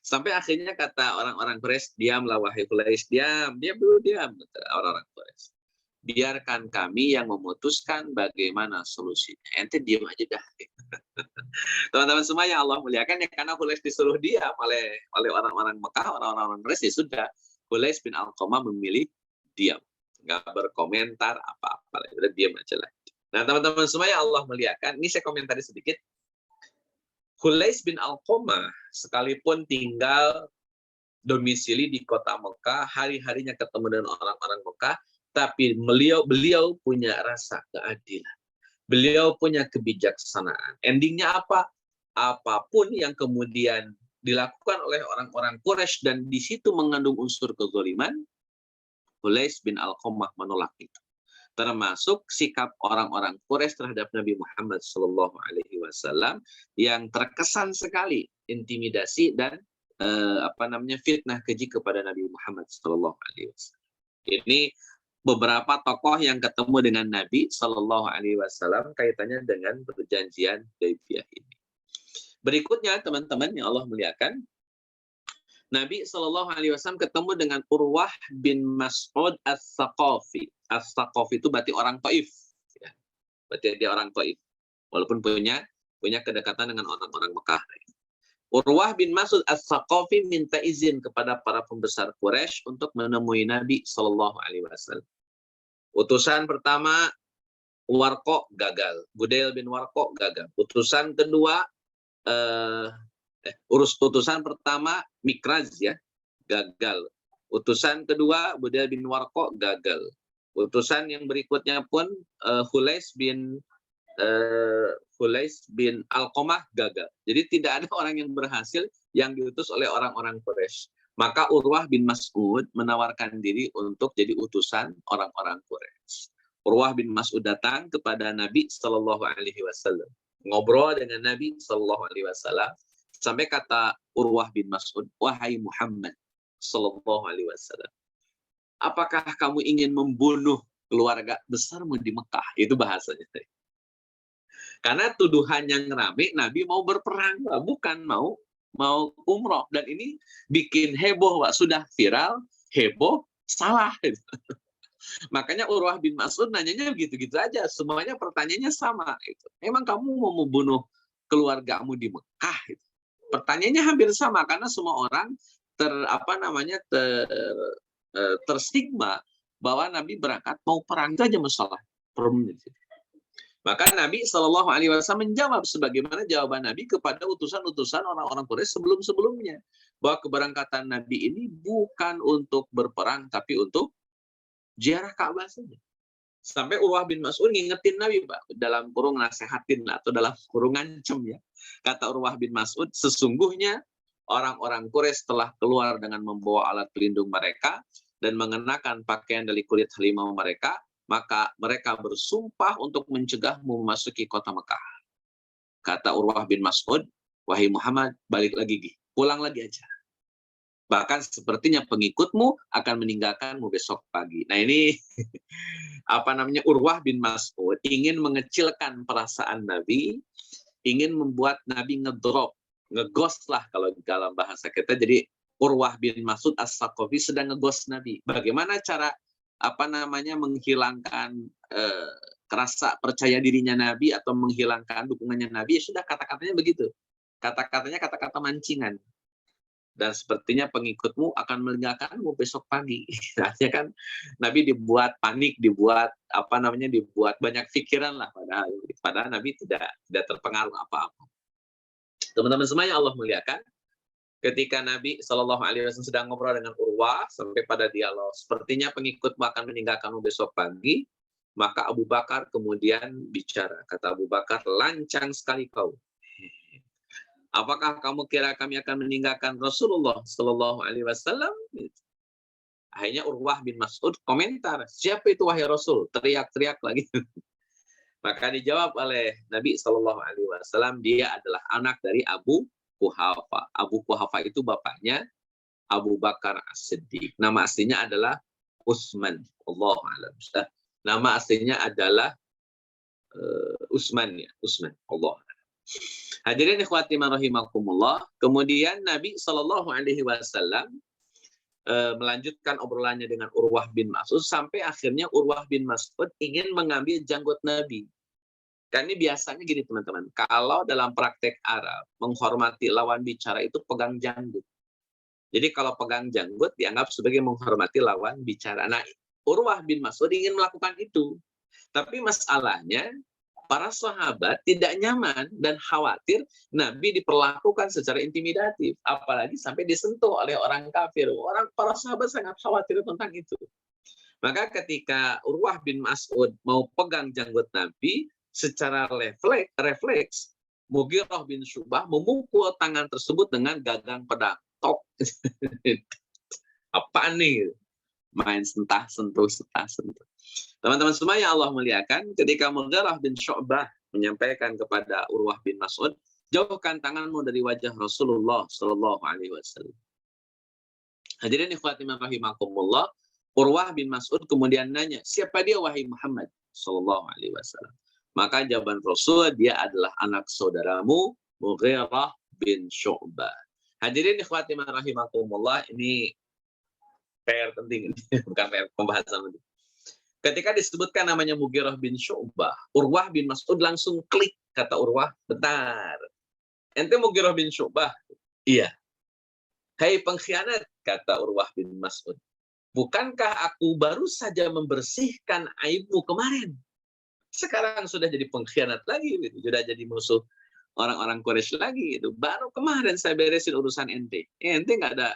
Sampai akhirnya kata orang-orang Quraisy, diamlah wahai Hulais, diam dulu, orang-orang Quraisy. Biarkan kami yang memutuskan bagaimana solusinya. Ente diam aja dah. Teman-teman semua yang Allah muliakan, ya karena Hulais disuruh diam oleh orang-orang Mekah, orang-orang Quraisy, ya sudah. Hulais bin Alqamah memilih diam. Nggak berkomentar apa-apa. Udah diam aja lah. Nah, teman-teman semua yang Allah muliakan, ini saya komentari sedikit. Hulais bin Alqamah, sekalipun tinggal domisili di kota Mekah, hari-harinya ketemu dengan orang-orang Mekah, tapi beliau punya rasa keadilan. Beliau punya kebijaksanaan. Endingnya apa? Apapun yang kemudian dilakukan oleh orang-orang Quraisy dan di situ mengandung unsur kezaliman, Hulais bin Alqamah menolak itu. Termasuk sikap orang-orang Quraisy terhadap Nabi Muhammad Shallallahu Alaihi Wasallam yang terkesan sekali intimidasi dan fitnah keji kepada Nabi Muhammad Shallallahu Alaihi Wasallam. Ini beberapa tokoh yang ketemu dengan Nabi Shallallahu Alaihi Wasallam kaitannya dengan perjanjian Hudaybiyah ini. Berikutnya, teman-teman yang Allah muliakan, Nabi Shallallahu Alaihi Wasallam ketemu dengan Urwah bin Mas'ud As-Saqafi. As-Saqafi itu berarti orang Taif. Ya. Berarti dia orang Taif. Walaupun punya kedekatan dengan orang-orang Mekah. Urwah bin Mas'ud As-Saqafi minta izin kepada para pembesar Quraisy untuk menemui Nabi Shallallahu Alaihi Wasallam. Utusan pertama, Warqa gagal. Budail bin Warqa gagal. Utusan kedua, utusan pertama Mikraz ya gagal. Utusan kedua Budail bin Warqa gagal. Utusan yang berikutnya pun Hulais bin Alqamah gagal. Jadi tidak ada orang yang berhasil yang diutus oleh orang-orang Quraisy. Maka Urwah bin Mas'ud menawarkan diri untuk jadi utusan orang-orang Quraisy. Urwah bin Mas'ud datang kepada Nabi Shallallahu Alaihi Wasallam, ngobrol dengan Nabi Shallallahu Alaihi Wasallam. Sampai kata Urwah bin Mas'ud, wahai Muhammad Sallallahu Alaihi Wasallam, apakah kamu ingin membunuh keluarga besarmu di Mekah? Itu bahasanya. Karena tuduhan yang rame, Nabi mau berperang, bukan mau umroh. Dan ini bikin heboh, Pak. Sudah viral, heboh, salah. Makanya Urwah bin Mas'ud nanyanya gitu-gitu aja. Semuanya pertanyaannya sama. Emang kamu mau membunuh keluargamu di Mekah? Pertanyaannya hampir sama karena semua orang terstigma bahwa Nabi berangkat mau perang, itu aja masalah. Maka Nabi SAW menjawab sebagaimana jawaban Nabi kepada utusan-utusan orang-orang Quraisy sebelum-sebelumnya. Bahwa keberangkatan Nabi ini bukan untuk berperang, tapi untuk ziarah Ka'bah saja. Sampai Urwah bin Mas'ud ngingetin Nabi, Pak, dalam kurung nasihatin atau dalam kurung ngancem ya. Kata Urwah bin Mas'ud, sesungguhnya orang-orang Quraisy telah keluar dengan membawa alat pelindung mereka dan mengenakan pakaian dari kulit harimau mereka, maka mereka bersumpah untuk mencegahmu memasuki kota Mekah. Kata Urwah bin Mas'ud, wahai Muhammad, balik lagi, pulang lagi aja. Bahkan sepertinya pengikutmu akan meninggalkanmu besok pagi. Nah ini Urwah bin Mas'ud ingin mengecilkan perasaan Nabi, ingin membuat Nabi ngeghost lah kalau dalam bahasa kita. Jadi Urwah bin Mas'ud As-Saqafi sedang ngeghost Nabi. Bagaimana cara menghilangkan rasa percaya dirinya Nabi atau menghilangkan dukungannya Nabi? Ya sudah, kata-katanya begitu. Kata-katanya kata-kata mancingan. Dan sepertinya pengikutmu akan meninggalkanmu besok pagi. Artinya kan Nabi dibuat panik, dibuat banyak pikiran lah, padahal Nabi tidak terpengaruh apa-apa. Teman-teman semua yang Allah muliakan, ketika Nabi SAW sedang ngobrol dengan Urwah sampai pada dialog, sepertinya pengikutmu akan meninggalkanmu besok pagi, maka Abu Bakar kemudian bicara. Kata Abu Bakar, lancang sekali kau. Apakah kamu kira kami akan meninggalkan Rasulullah Sallallahu Alaihi Wasallam? Akhirnya Urwah bin Mas'ud komentar, siapa itu wahai Rasul? Teriak-teriak lagi. Maka dijawab oleh Nabi Sallallahu Alaihi Wasallam, dia adalah anak dari Abu Quhafa. Abu Quhafa itu bapaknya Abu Bakar As-Siddiq. Nama aslinya adalah Utsman. Allahu a'lam. Nama aslinya adalah Utsman ya, Utsman. Allah. Hadirin ikhwati rahimakumullah, kemudian Nabi Shallallahu Alaihi Wasallam melanjutkan obrolannya dengan Urwah bin Mas'ud sampai akhirnya Urwah bin Mas'ud ingin mengambil janggut Nabi. Karena ini biasanya gini teman-teman, kalau dalam praktek Arab menghormati lawan bicara itu pegang janggut. Jadi kalau pegang janggut dianggap sebagai menghormati lawan bicara. Nah, Urwah bin Mas'ud ingin melakukan itu, tapi masalahnya para sahabat tidak nyaman dan khawatir Nabi diperlakukan secara intimidatif, apalagi sampai disentuh oleh orang kafir. Para sahabat sangat khawatir tentang itu. Maka ketika Urwah bin Mas'ud mau pegang janggut Nabi, secara refleks Mughirah bin Syu'bah memukul tangan tersebut dengan gagang pedang. Tok. Apa nih? Main sentuh. Teman-teman semua yang Allah muliakan, ketika Mughirah bin Syu'bah menyampaikan kepada Urwah bin Mas'ud, jauhkan tanganmu dari wajah Rasulullah Sallallahu Alaihi Wasallam. Hadirin ikhwati rahimakumullah, Urwah bin Mas'ud kemudian nanya, siapa dia wahai Muhammad Sallallahu Alaihi Wasallam? Maka jawaban Rasul, dia adalah anak saudaramu Mughirah bin Syu'bah. Hadirin ikhwati rahimakumullah, ini PR penting, bukan PR pembahasan ini. Ketika disebutkan namanya Mughirah bin Syu'bah, Urwah bin Mas'ud langsung klik. Kata Urwah, bentar. Ente Mughirah bin Syu'bah? Iya. Hai pengkhianat, kata Urwah bin Mas'ud. Bukankah aku baru saja membersihkan aibmu kemarin? Sekarang sudah jadi pengkhianat lagi, gitu. Sudah jadi musuh orang-orang Quraisy lagi. Gitu. Baru kemarin saya beresin urusan ente. Ente nggak ada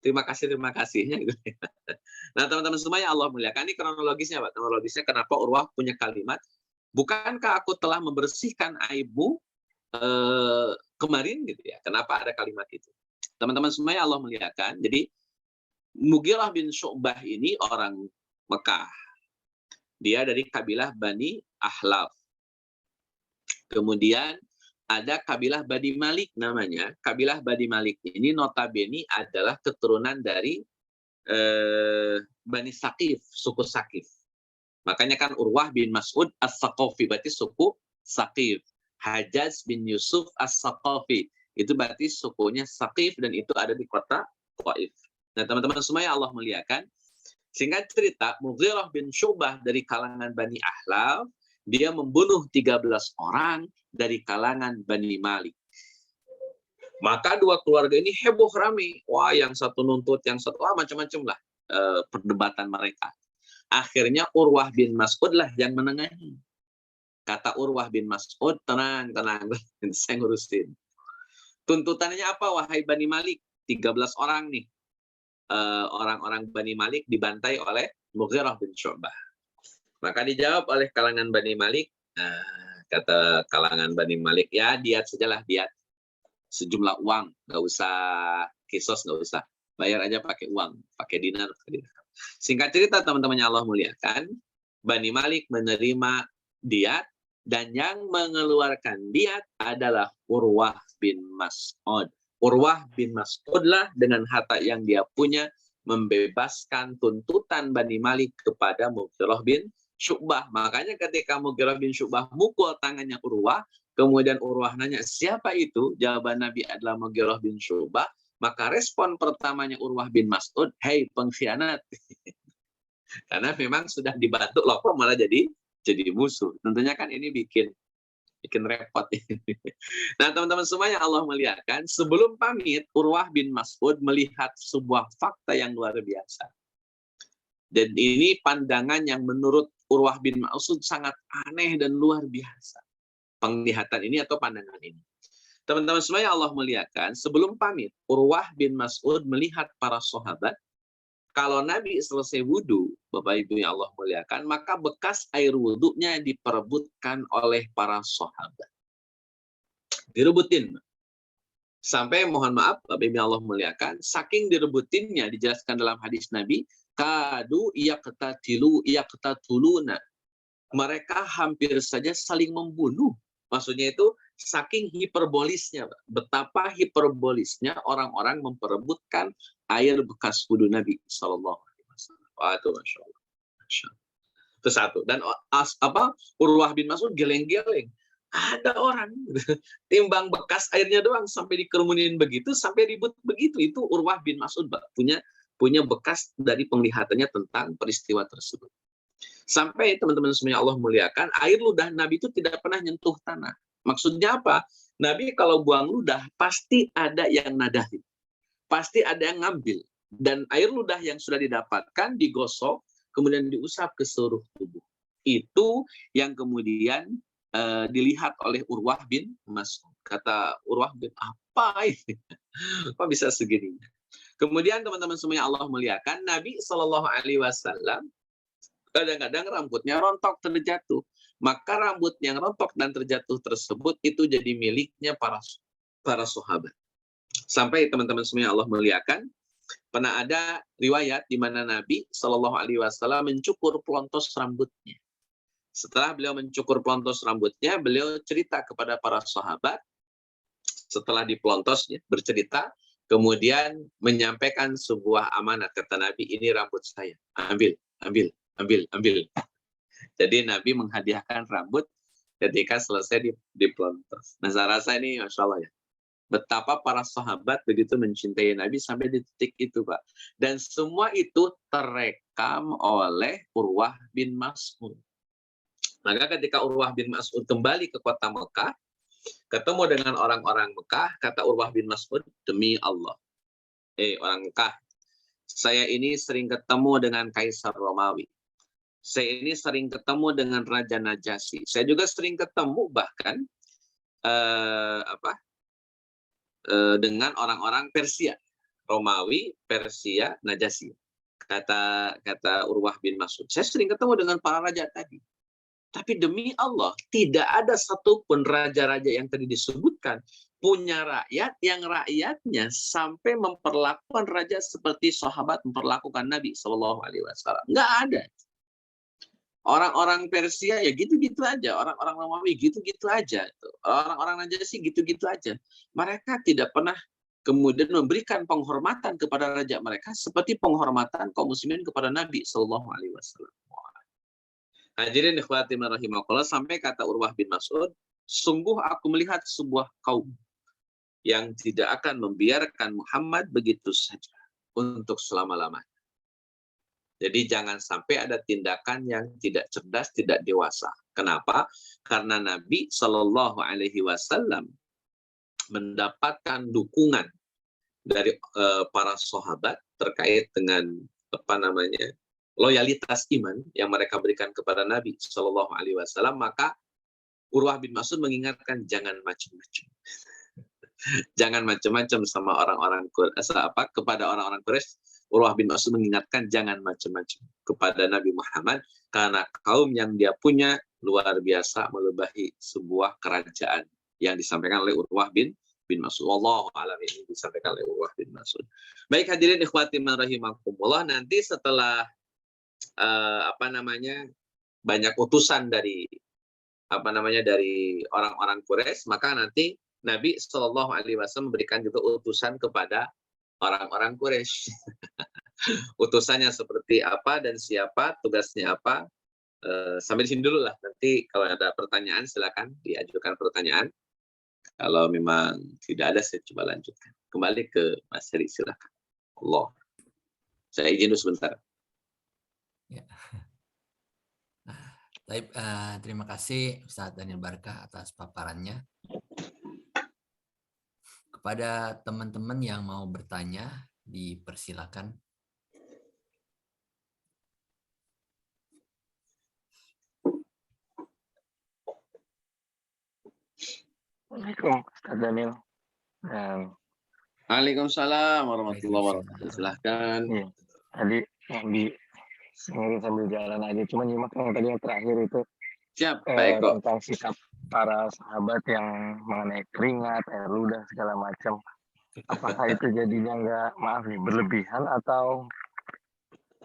terima kasihnya gitu. Nah teman-teman semua yang Allah muliakan, ini kronologisnya Pak. Kronologisnya kenapa Urwah punya kalimat, bukankah aku telah membersihkan aibmu kemarin gitu ya. Kenapa ada kalimat itu? Teman-teman semua yang Allah muliakan, jadi Mughirah bin Syu'bah ini orang Mekah. Dia dari kabilah Bani Ahlaf. Kemudian ada kabilah Bani Malik namanya. Kabilah Bani Malik ini notabene adalah keturunan dari Bani Saqif, suku Saqif. Makanya kan Urwah bin Mas'ud As-Saqafi, berarti suku Saqif. Hajjaj bin Yusuf As-Saqafi, itu berarti sukunya Saqif dan itu ada di kota Taif. Nah teman-teman semua yang Allah muliakan, singkat cerita, Mughirah bin Syu'bah dari kalangan Bani Ahlaf, dia membunuh 13 orang dari kalangan Bani Malik. Maka dua keluarga ini heboh rame. Wah, yang satu nuntut, yang satu macam-macam lah perdebatan mereka. Akhirnya Urwah bin Mas'ud lah yang menengahi. Kata Urwah bin Mas'ud, tenang, saya ngurusin. Tuntutannya apa, wahai Bani Malik? 13 orang nih. Orang-orang Bani Malik dibantai oleh Mughirah bin Syu'bah. Maka dijawab oleh kalangan Bani Malik, kata kalangan Bani Malik, ya diat sajalah, diat. Sejumlah uang, nggak usah kisos, nggak usah. Bayar aja pakai uang, pakai dinar. Singkat cerita, teman-temannya Allah muliakan, Bani Malik menerima diat, dan yang mengeluarkan diat adalah Urwah bin Mas'ud. Urwah bin Mas'ud lah dengan harta yang dia punya membebaskan tuntutan Bani Malik kepada Mughirah bin Syu'bah. Makanya ketika Mughirah bin Syu'bah mukul tangannya Urwah, kemudian Urwah nanya, siapa itu? Jawaban Nabi adalah Mughirah bin Syu'bah. Maka respon pertamanya Urwah bin Mas'ud, hei pengkhianat. Karena memang sudah dibantu, loh kok malah jadi musuh. Tentunya kan ini bikin repot. Nah, teman-teman semua yang Allah muliakan, sebelum pamit, Urwah bin Mas'ud melihat sebuah fakta yang luar biasa. Dan ini pandangan yang menurut Urwah bin Mas'ud sangat aneh dan luar biasa. Penglihatan ini atau pandangan ini. Teman-teman semua yang Allah muliakan, sebelum pamit, Urwah bin Mas'ud melihat para sahabat. Kalau Nabi selesai wudhu, Bapak Ibu yang Allah muliakan, maka bekas air wudhunya diperebutkan oleh para sahabat. Direbutin. Sampai mohon maaf, Bapak Ibu yang Allah muliakan, saking direbutinnya, dijelaskan dalam hadis Nabi, kadu yaqtatuluna. Mereka hampir saja saling membunuh. Maksudnya itu saking hiperbolisnya, betapa hiperbolisnya orang-orang memperebutkan air bekas wudhu Nabi Sallallahu Alaihi Wasallam. Wah, itu Masya Allah. Itu satu. Dan Urwah bin Mas'ud geleng-geleng. Ada orang timbang bekas airnya doang sampai dikerumunin begitu, sampai ribut begitu. Itu Urwah bin Mas'ud punya bekas dari penglihatannya tentang peristiwa tersebut. Sampai teman-teman semuanya Allah muliakan, air ludah Nabi itu tidak pernah nyentuh tanah. Maksudnya apa? Nabi kalau buang ludah, pasti ada yang nadahin. Pasti ada yang ngambil. Dan air ludah yang sudah didapatkan, digosok, kemudian diusap ke seluruh tubuh. Itu yang kemudian dilihat oleh Urwah bin Mas'ud. Kata Urwah bin, apa ini? Kok bisa segininya? Kemudian teman-teman semuanya Allah muliakan, Nabi SAW kadang-kadang rambutnya rontok terjatuh. Maka rambut yang rontok dan terjatuh tersebut itu jadi miliknya para sahabat. Sampai teman-teman semuanya Allah muliakan, pernah ada riwayat di mana Nabi SAW mencukur pelontos rambutnya. Setelah beliau mencukur pelontos rambutnya, beliau cerita kepada para sahabat. Setelah dipelontos, bercerita, kemudian menyampaikan sebuah amanat. Kata Nabi, ini rambut saya. Ambil. Jadi Nabi menghadiahkan rambut ketika selesai dipelontos. Nah, saya rasa ini Masya Allah ya. Betapa para sahabat begitu mencintai Nabi sampai di titik itu, Pak. Dan semua itu terekam oleh Urwah bin Mas'ud. Maka ketika Urwah bin Mas'ud kembali ke kota Mekah, ketemu dengan orang-orang Mekah, kata Urwah bin Mas'ud, demi Allah. Orang Mekah, saya ini sering ketemu dengan Kaisar Romawi. Saya ini sering ketemu dengan Raja Najasyi. Saya juga sering ketemu bahkan dengan orang-orang Persia, Romawi, Persia, Najasyi. Kata Urwah bin Mas'ud, saya sering ketemu dengan para raja tadi. Tapi demi Allah, tidak ada satupun raja-raja yang tadi disebutkan punya rakyat yang rakyatnya sampai memperlakukan raja seperti sahabat memperlakukan Nabi Shallallahu Alaihi Wasallam. Nggak ada. Orang-orang Persia ya gitu-gitu aja, orang-orang Romawi gitu-gitu aja, orang-orang Najasyi gitu-gitu aja. Mereka tidak pernah kemudian memberikan penghormatan kepada raja mereka seperti penghormatan kaum muslimin kepada Nabi Shallallahu Alaihi Wasallam. Hadirin ikhwati rahimakumullah, sampai kata Urwah bin Mas'ud, sungguh aku melihat sebuah kaum yang tidak akan membiarkan Muhammad begitu saja untuk selama-lamanya. Jadi jangan sampai ada tindakan yang tidak cerdas, tidak dewasa. Kenapa? Karena Nabi Shallallahu Alaihi Wasallam mendapatkan dukungan dari para sahabat terkait dengan loyalitas iman yang mereka berikan kepada Nabi Shallallahu Alaihi Wasallam. Maka Urwah bin Mas'ud mengingatkan jangan macam-macam. Jangan macam-macam sama orang-orang kepada orang-orang Quraisy. Urwah bin Mas'ud mengingatkan jangan macam-macam kepada Nabi Muhammad karena kaum yang dia punya luar biasa melebihi sebuah kerajaan yang disampaikan oleh Urwah bin Mas'ud. Wallahu a'lam, ini disampaikan oleh Urwah bin Mas'ud. Baik hadirin ikhwati man rahimakumullah, nanti setelah banyak utusan dari dari orang-orang Quraisy, maka nanti Nabi Shallallahu Alaihi Wasallam memberikan juga utusan kepada orang-orang Quraisy. Utusannya seperti apa dan siapa, tugasnya apa. Sampai di sini dulu lah. Nanti kalau ada pertanyaan silakan diajukan pertanyaan. Kalau memang tidak ada, saya coba lanjutkan. Kembali ke Mas Heri, silakan. Allah. Saya izin dulu sebentar. Ya. Baik, terima kasih Ustadz Daniel Barkah atas paparannya. Kepada teman-teman yang mau bertanya, dipersilakan. Assalamualaikum Ustaz Daniel. Waalaikumsalam warahmatullahi wabarakatuh. Silahkan. Iya, tadi sambil jalan aja, cuma nyimak yang tadi yang terakhir itu Siap, Pak Eko. tentang sikap para sahabat yang mengenai keringat, air ludah segala macam. Apakah itu jadinya berlebihan atau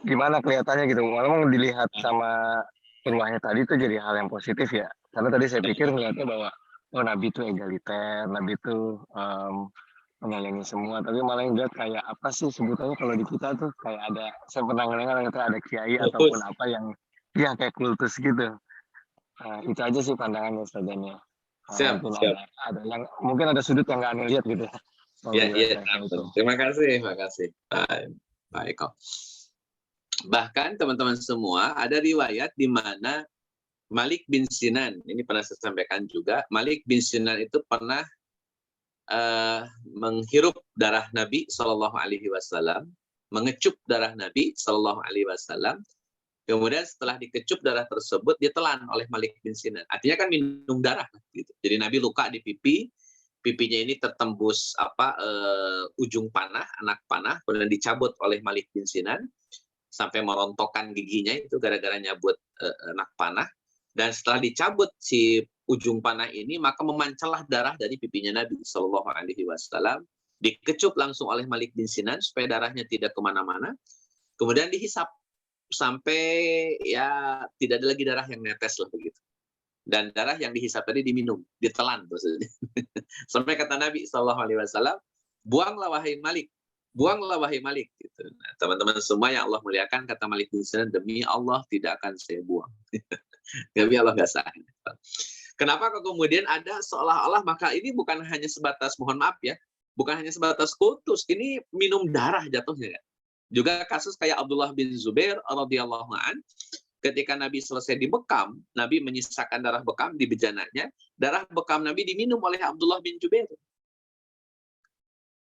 gimana kelihatannya gitu? Memang dilihat sama Urwahnya tadi itu jadi hal yang positif ya. Karena tadi saya pikir melihatnya bahwa Nabi itu egaliter, Nabi itu menyayangi semua, tapi malah yang lihat kayak apa sih sebutannya kalau di kita tuh kayak ada, saya pernah dengar ada kiai ataupun apa yang ya kayak kultus gitu. Itu aja sih pandangannya Ustaz Daniel. Siap. Ada yang mungkin ada sudut yang nggak Anda lihat gitu. Iya. Terima kasih. Pak Eko. Bahkan teman-teman semua ada riwayat di mana Malik bin Sinan, ini pernah saya sampaikan juga, Malik bin Sinan itu pernah menghirup darah Nabi Shallallahu Alaihi Wasallam, mengecup darah Nabi Shallallahu Alaihi Wasallam. Kemudian setelah dikecup darah tersebut ditelan oleh Malik bin Sinan. Artinya kan minum darah, gitu. Jadi Nabi luka di pipinya ini tertembus ujung panah, anak panah, kemudian dicabut oleh Malik bin Sinan sampai merontokkan giginya itu gara-gara nyabut anak panah. Dan setelah dicabut si ujung panah ini, maka memancarlah darah dari pipinya Nabi Shallallahu Alaihi Wasallam. Dikecup langsung oleh Malik bin Sinan supaya darahnya tidak kemana-mana. Kemudian dihisap sampai ya tidak ada lagi darah yang netes lah begitu. Dan darah yang dihisap tadi diminum, ditelan maksudnya. Sampai kata Nabi Shallallahu Alaihi Wasallam, buanglah wahai Malik. Gitu. Nah, teman-teman semua yang Allah muliakan, kata Malik bin Sinan, demi Allah tidak akan saya buang. Demi Allah nggak sah. Kenapa kok kemudian ada seolah-olah, maka ini bukan hanya sebatas, mohon maaf ya, bukan hanya sebatas kultus, ini minum darah jatuhnya. Juga kasus kayak Abdullah bin Zubair radhiyallahu an, ketika Nabi selesai dibekam, Nabi menyisakan darah bekam di bejananya, darah bekam Nabi diminum oleh Abdullah bin Zubair.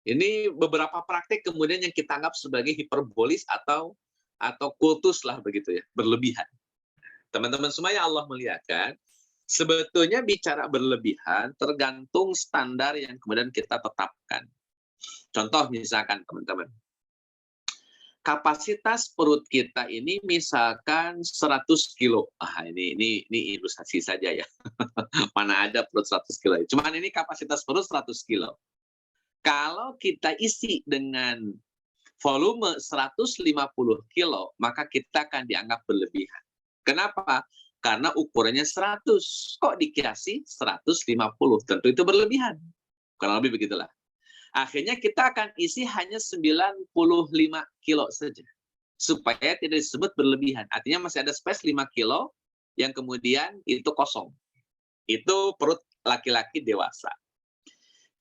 Ini beberapa praktik kemudian yang kita anggap sebagai hiperbolis atau kultus lah begitu ya, berlebihan. Teman-teman semua yang Allah muliakan, sebetulnya bicara berlebihan tergantung standar yang kemudian kita tetapkan. Contoh misalkan teman-teman, kapasitas perut kita ini misalkan 100 kilo. Ini ilustrasi saja ya. Mana ada perut 100 kilo. Cuman ini kapasitas perut 100 kilo. Kalau kita isi dengan volume 150 kilo, maka kita akan dianggap berlebihan. Kenapa? Karena ukurannya 100. Kok dikiasi 150? Tentu itu berlebihan. Kurang lebih begitulah. Akhirnya kita akan isi hanya 95 kilo saja. Supaya tidak disebut berlebihan. Artinya masih ada space 5 kilo yang kemudian itu kosong. Itu perut laki-laki dewasa.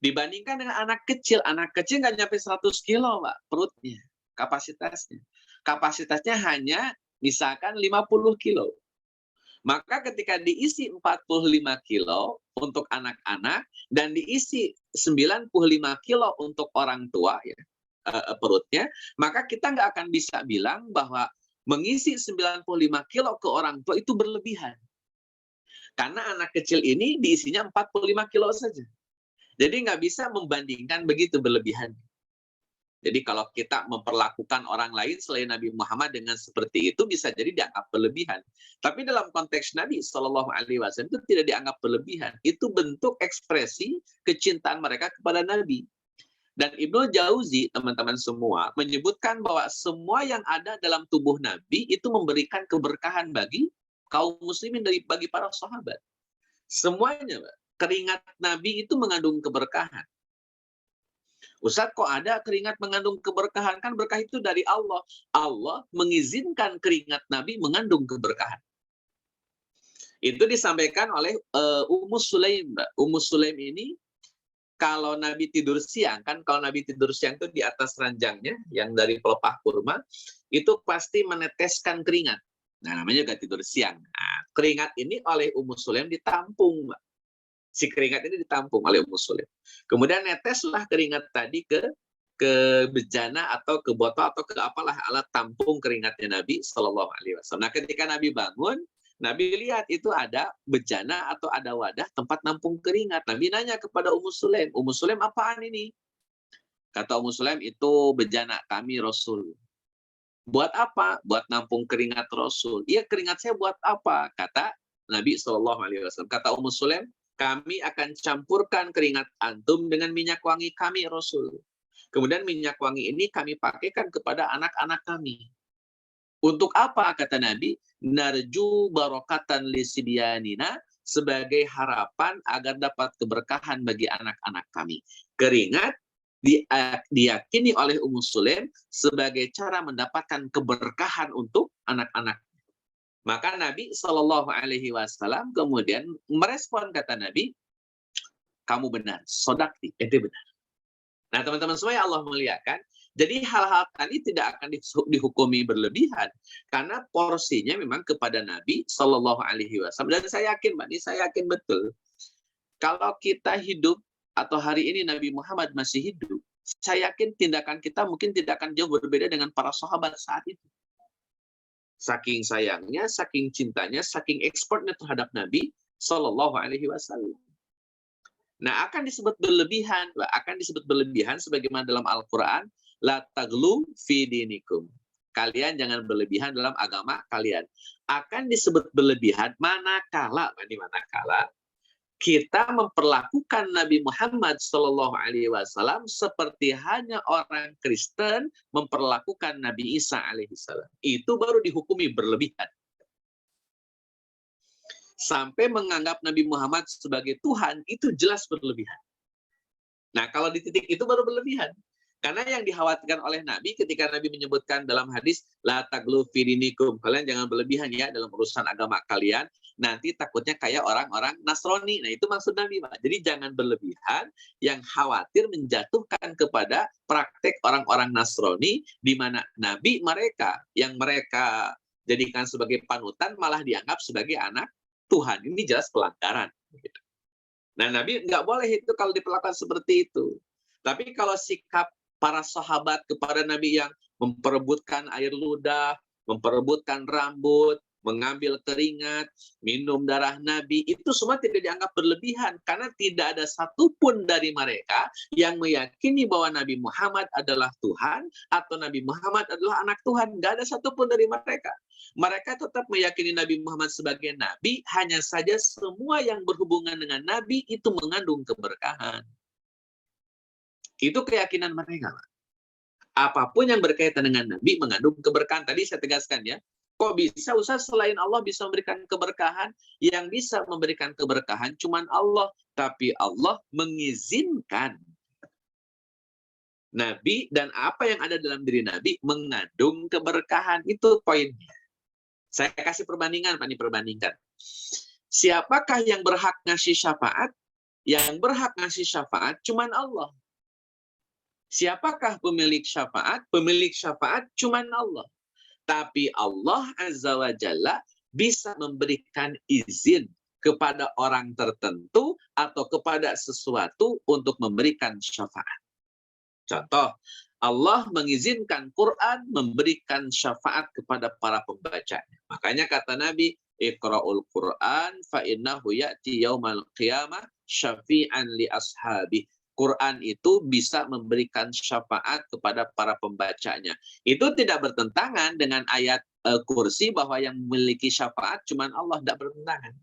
Dibandingkan dengan anak kecil nggak nyampe 100 kilo, Pak, perutnya, kapasitasnya. Kapasitasnya hanya misalkan 50 kilo. Maka ketika diisi 45 kilo untuk anak-anak dan diisi 95 kilo untuk orang tua ya, perutnya, maka kita nggak akan bisa bilang bahwa mengisi 95 kilo ke orang tua itu berlebihan. Karena anak kecil ini diisinya 45 kilo saja. Jadi nggak bisa membandingkan begitu berlebihan. Jadi kalau kita memperlakukan orang lain selain Nabi Muhammad dengan seperti itu bisa jadi dianggap berlebihan. Tapi dalam konteks Nabi Shallallahu Alaihi Wasallam itu tidak dianggap berlebihan. Itu bentuk ekspresi kecintaan mereka kepada Nabi. Dan Ibnu Jauzi, teman-teman semua, menyebutkan bahwa semua yang ada dalam tubuh Nabi itu memberikan keberkahan bagi kaum muslimin bagi para sahabat. Semuanya, keringat Nabi itu mengandung keberkahan. Ustadz, kok ada keringat mengandung keberkahan? Kan berkah itu dari Allah. Allah mengizinkan keringat Nabi mengandung keberkahan. Itu disampaikan oleh Ummu Sulaim. Ummu Sulaim ini, kalau Nabi tidur siang, kan kalau Nabi tidur siang itu di atas ranjangnya, yang dari pelepah kurma, itu pasti meneteskan keringat. Nah, namanya juga tidur siang. Nah, keringat ini oleh Ummu Sulaim ditampung, Mbak. Si keringat ini ditampung oleh Ummu Sulaim. Kemudian neteslah keringat tadi ke bejana atau ke botol atau ke apalah alat tampung keringatnya Nabi Shallallahu Alaihi Wasallam. Nah, ketika Nabi bangun, Nabi lihat itu ada bejana atau ada wadah tempat nampung keringat. Nabi nanya kepada Ummu Sulaim, Ummu Sulaim, apaan ini? Kata Ummu Sulaim, itu bejana kami Rasul. Buat apa? Buat nampung keringat Rasul. Iya, keringat saya buat apa? Kata Nabi Shallallahu Alaihi Wasallam. Kata Ummu Sulaim, kami akan campurkan keringat antum dengan minyak wangi kami Rasul. Kemudian minyak wangi ini kami pakaikan kepada anak-anak kami. Untuk apa, kata Nabi? Narju barokatan lisibyanina, sebagai harapan agar dapat keberkahan bagi anak-anak kami. Keringat diyakini oleh Ummu Sulaim sebagai cara mendapatkan keberkahan untuk anak-anak. Maka Nabi Shallallahu Alaihi Wasallam kemudian merespon, kata Nabi, kamu benar, sodakti, itu benar. Nah, teman-teman semua yang Allah muliakan, jadi hal-hal tadi tidak akan dihukumi berlebihan karena porsinya memang kepada Nabi Shallallahu Alaihi Wasallam. Dan saya yakin, Mbak, ini saya yakin betul, kalau kita hidup atau hari ini Nabi Muhammad masih hidup, saya yakin tindakan kita mungkin tidak akan jauh berbeda dengan para sahabat saat itu. Saking sayangnya, saking cintanya, saking expertnya terhadap Nabi Shallallahu Alaihi Wasallam. Nah, akan disebut berlebihan sebagaimana dalam Al-Quran, la taglu fi dinikum. Kalian jangan berlebihan dalam agama kalian. Akan disebut berlebihan manakala kita memperlakukan Nabi Muhammad Shallallahu Alaihi Wasallam seperti hanya orang Kristen memperlakukan Nabi Isa alaihissalam. Itu baru dihukumi berlebihan. Sampai menganggap Nabi Muhammad sebagai Tuhan, itu jelas berlebihan. Nah, kalau di titik itu baru berlebihan. Karena yang dikhawatirkan oleh Nabi ketika Nabi menyebutkan dalam hadis, la taglu fi dinikum, kalian jangan berlebihan ya dalam urusan agama kalian, nanti takutnya kayak orang-orang Nasrani. Nah, itu maksud Nabi, Pak. Jadi jangan berlebihan yang khawatir menjatuhkan kepada praktek orang-orang Nasrani, di mana Nabi mereka, yang mereka jadikan sebagai panutan, malah dianggap sebagai anak Tuhan. Ini jelas pelanggaran. Nah, Nabi nggak boleh itu kalau diperlakukan seperti itu. Tapi kalau sikap para sahabat kepada Nabi yang memperebutkan air ludah, memperebutkan rambut, mengambil keringat, minum darah Nabi, itu semua tidak dianggap berlebihan. Karena tidak ada satupun dari mereka yang meyakini bahwa Nabi Muhammad adalah Tuhan atau Nabi Muhammad adalah anak Tuhan. Nggak ada satupun dari mereka. Mereka tetap meyakini Nabi Muhammad sebagai Nabi, hanya saja semua yang berhubungan dengan Nabi itu mengandung keberkahan. Itu keyakinan mereka. Apapun yang berkaitan dengan Nabi mengandung keberkahan. Tadi saya tegaskan ya. Kok bisa, Ustaz, selain Allah bisa memberikan keberkahan? Yang bisa memberikan keberkahan cuma Allah. Tapi Allah mengizinkan Nabi dan apa yang ada dalam diri Nabi mengandung keberkahan. Itu poinnya. Saya kasih perbandingan, Pak, ini perbandingkan. Siapakah yang berhak ngasih syafaat? Yang berhak ngasih syafaat cuma Allah. Siapakah pemilik syafaat? Pemilik syafaat cuma Allah. Tapi Allah Azza wa Jalla bisa memberikan izin kepada orang tertentu atau kepada sesuatu untuk memberikan syafaat. Contoh, Allah mengizinkan Quran memberikan syafaat kepada para pembacanya. Makanya kata Nabi, Iqra'ul Qur'an fa innahu ya'ti yaumal qiyamah syafi'an li ashabi. Quran itu bisa memberikan syafaat kepada para pembacanya. Itu tidak bertentangan dengan ayat kursi bahwa yang memiliki syafaat cuman Allah, tidak bertentangan.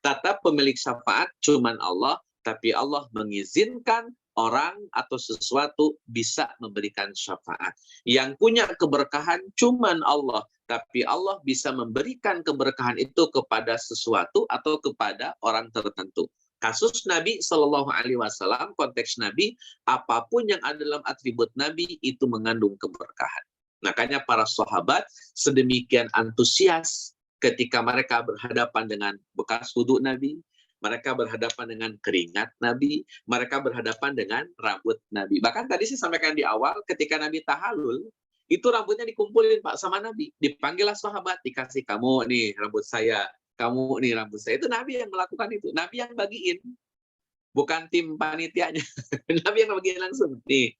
Tetap pemilik syafaat cuman Allah, tapi Allah mengizinkan orang atau sesuatu bisa memberikan syafaat. Yang punya keberkahan cuman Allah, tapi Allah bisa memberikan keberkahan itu kepada sesuatu atau kepada orang tertentu. Kasus Nabi Shallallahu Alaihi Wasallam, konteks Nabi, apapun yang ada dalam atribut Nabi itu mengandung keberkahan. Makanya para sahabat sedemikian antusias ketika mereka berhadapan dengan bekas wudhu Nabi, mereka berhadapan dengan keringat Nabi, mereka berhadapan dengan rambut Nabi. Bahkan tadi saya sampaikan di awal, ketika Nabi tahallul, itu rambutnya dikumpulin Pak sama Nabi. Dipanggillah sahabat, dikasih kamu nih rambut saya, kamu nih rambut saya. Itu Nabi yang melakukan itu. Nabi yang bagiin. Bukan tim panitianya. Nabi yang bagiin langsung. Nih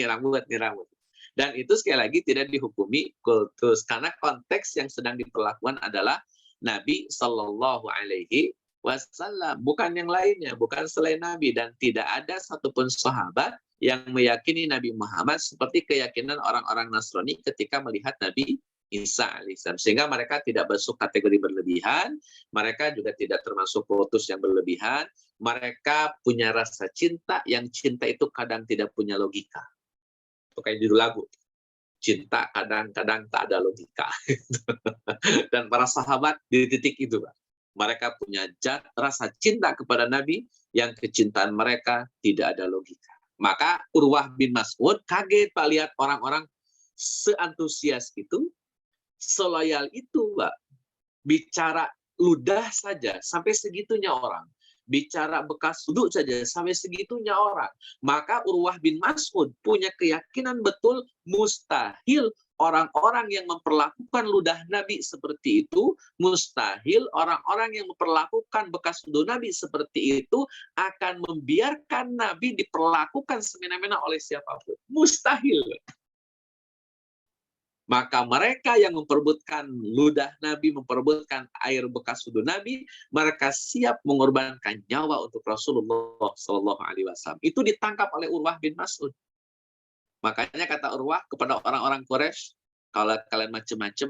rambut, nih rambut. Dan itu sekali lagi tidak dihukumi kultus. Karena konteks yang sedang diperlakukan adalah Nabi Sallallahu Alaihi Wasallam. Bukan yang lainnya. Bukan selain Nabi. Dan tidak ada satupun sahabat yang meyakini Nabi Muhammad seperti keyakinan orang-orang Nasrani ketika melihat Nabi Isa alaihissalam. Sehingga mereka tidak masuk kategori berlebihan, mereka juga tidak termasuk kultus yang berlebihan, mereka punya rasa cinta, yang cinta itu kadang tidak punya logika. Itu kayak judul lagu. Cinta kadang-kadang tak ada logika. Dan para sahabat di titik itu, Pak. Mereka punya rasa cinta kepada Nabi, yang kecintaan mereka tidak ada logika. Maka Urwah bin Mas'ud kaget Pak lihat orang-orang seantusias itu, seloyal itu, Pak. Bicara ludah saja sampai segitunya orang. Bicara bekas wudhu saja sampai segitunya orang. Maka Urwah bin Mas'ud punya keyakinan betul mustahil orang-orang yang memperlakukan ludah Nabi seperti itu, mustahil orang-orang yang memperlakukan bekas wudhu Nabi seperti itu akan membiarkan Nabi diperlakukan semena-mena oleh siapapun. Mustahil. Maka mereka yang memperebutkan ludah Nabi, memperebutkan air bekas wudhu Nabi, mereka siap mengorbankan nyawa untuk Rasulullah Shallallahu Alaihi Wasallam. Itu ditangkap oleh Urwah bin Mas'ud. Makanya kata Urwah kepada orang-orang Quraisy, kalau kalian macam-macam,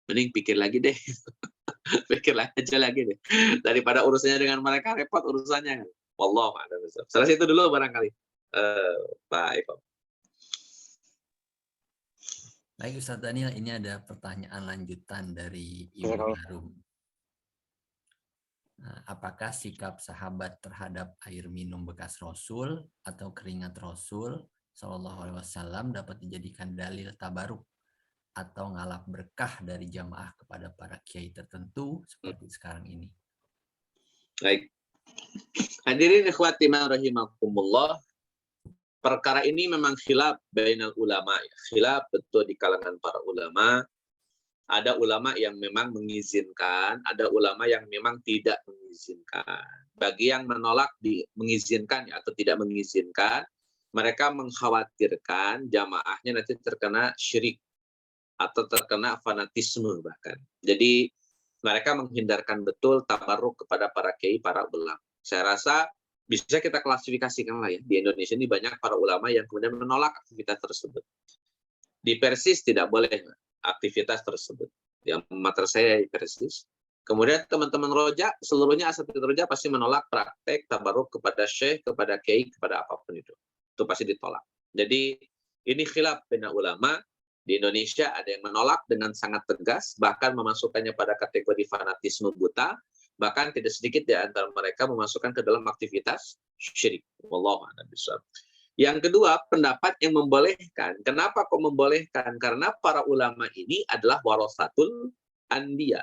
mending pikir lagi deh. Pikir aja lagi deh. Daripada urusannya dengan mereka, repot urusannya. Wallahu a'lam bishawab. Salah itu dulu barangkali. Pak Eko. Baik Ustaz Daniel, ini ada pertanyaan lanjutan dari Ibu Harum. Apakah sikap sahabat terhadap air minum bekas Rasul atau keringat Rasul Shallallahu Alaihi Wasallam dapat dijadikan dalil tabaruk atau ngalap berkah dari jamaah kepada para kiai tertentu seperti sekarang ini? Baik. Hadirin ikhwati rahimakumullah. Perkara ini memang khilaf bainal ulama, khilaf betul di kalangan para ulama. Ada ulama yang memang mengizinkan, ada ulama yang memang tidak mengizinkan. Bagi yang menolak mengizinkan atau tidak mengizinkan, mereka mengkhawatirkan jamaahnya nanti terkena syirik atau terkena fanatisme bahkan. Jadi mereka menghindarkan betul tabarruk kepada para kiai, para ulama. Saya rasa bisa kita klasifikasikan lah ya. Di Indonesia ini banyak para ulama yang kemudian menolak aktivitas tersebut. Di Persis tidak boleh aktivitas tersebut. Yang mater saya di Persis. Kemudian teman-teman Roja, seluruhnya asatidz Roja pasti menolak praktek tabarruk kepada syekh, kepada kiai, kepada apapun itu. Itu pasti ditolak. Jadi ini khilaf baina ulama. Di Indonesia ada yang menolak dengan sangat tegas, bahkan memasukkannya pada kategori fanatisme buta. Bahkan tidak sedikit di antara mereka memasukkan ke dalam aktivitas syirik. Wallahu a'lam bishawab. Yang kedua, pendapat yang membolehkan. Kenapa kok membolehkan? Karena para ulama ini adalah warasatul anbiya.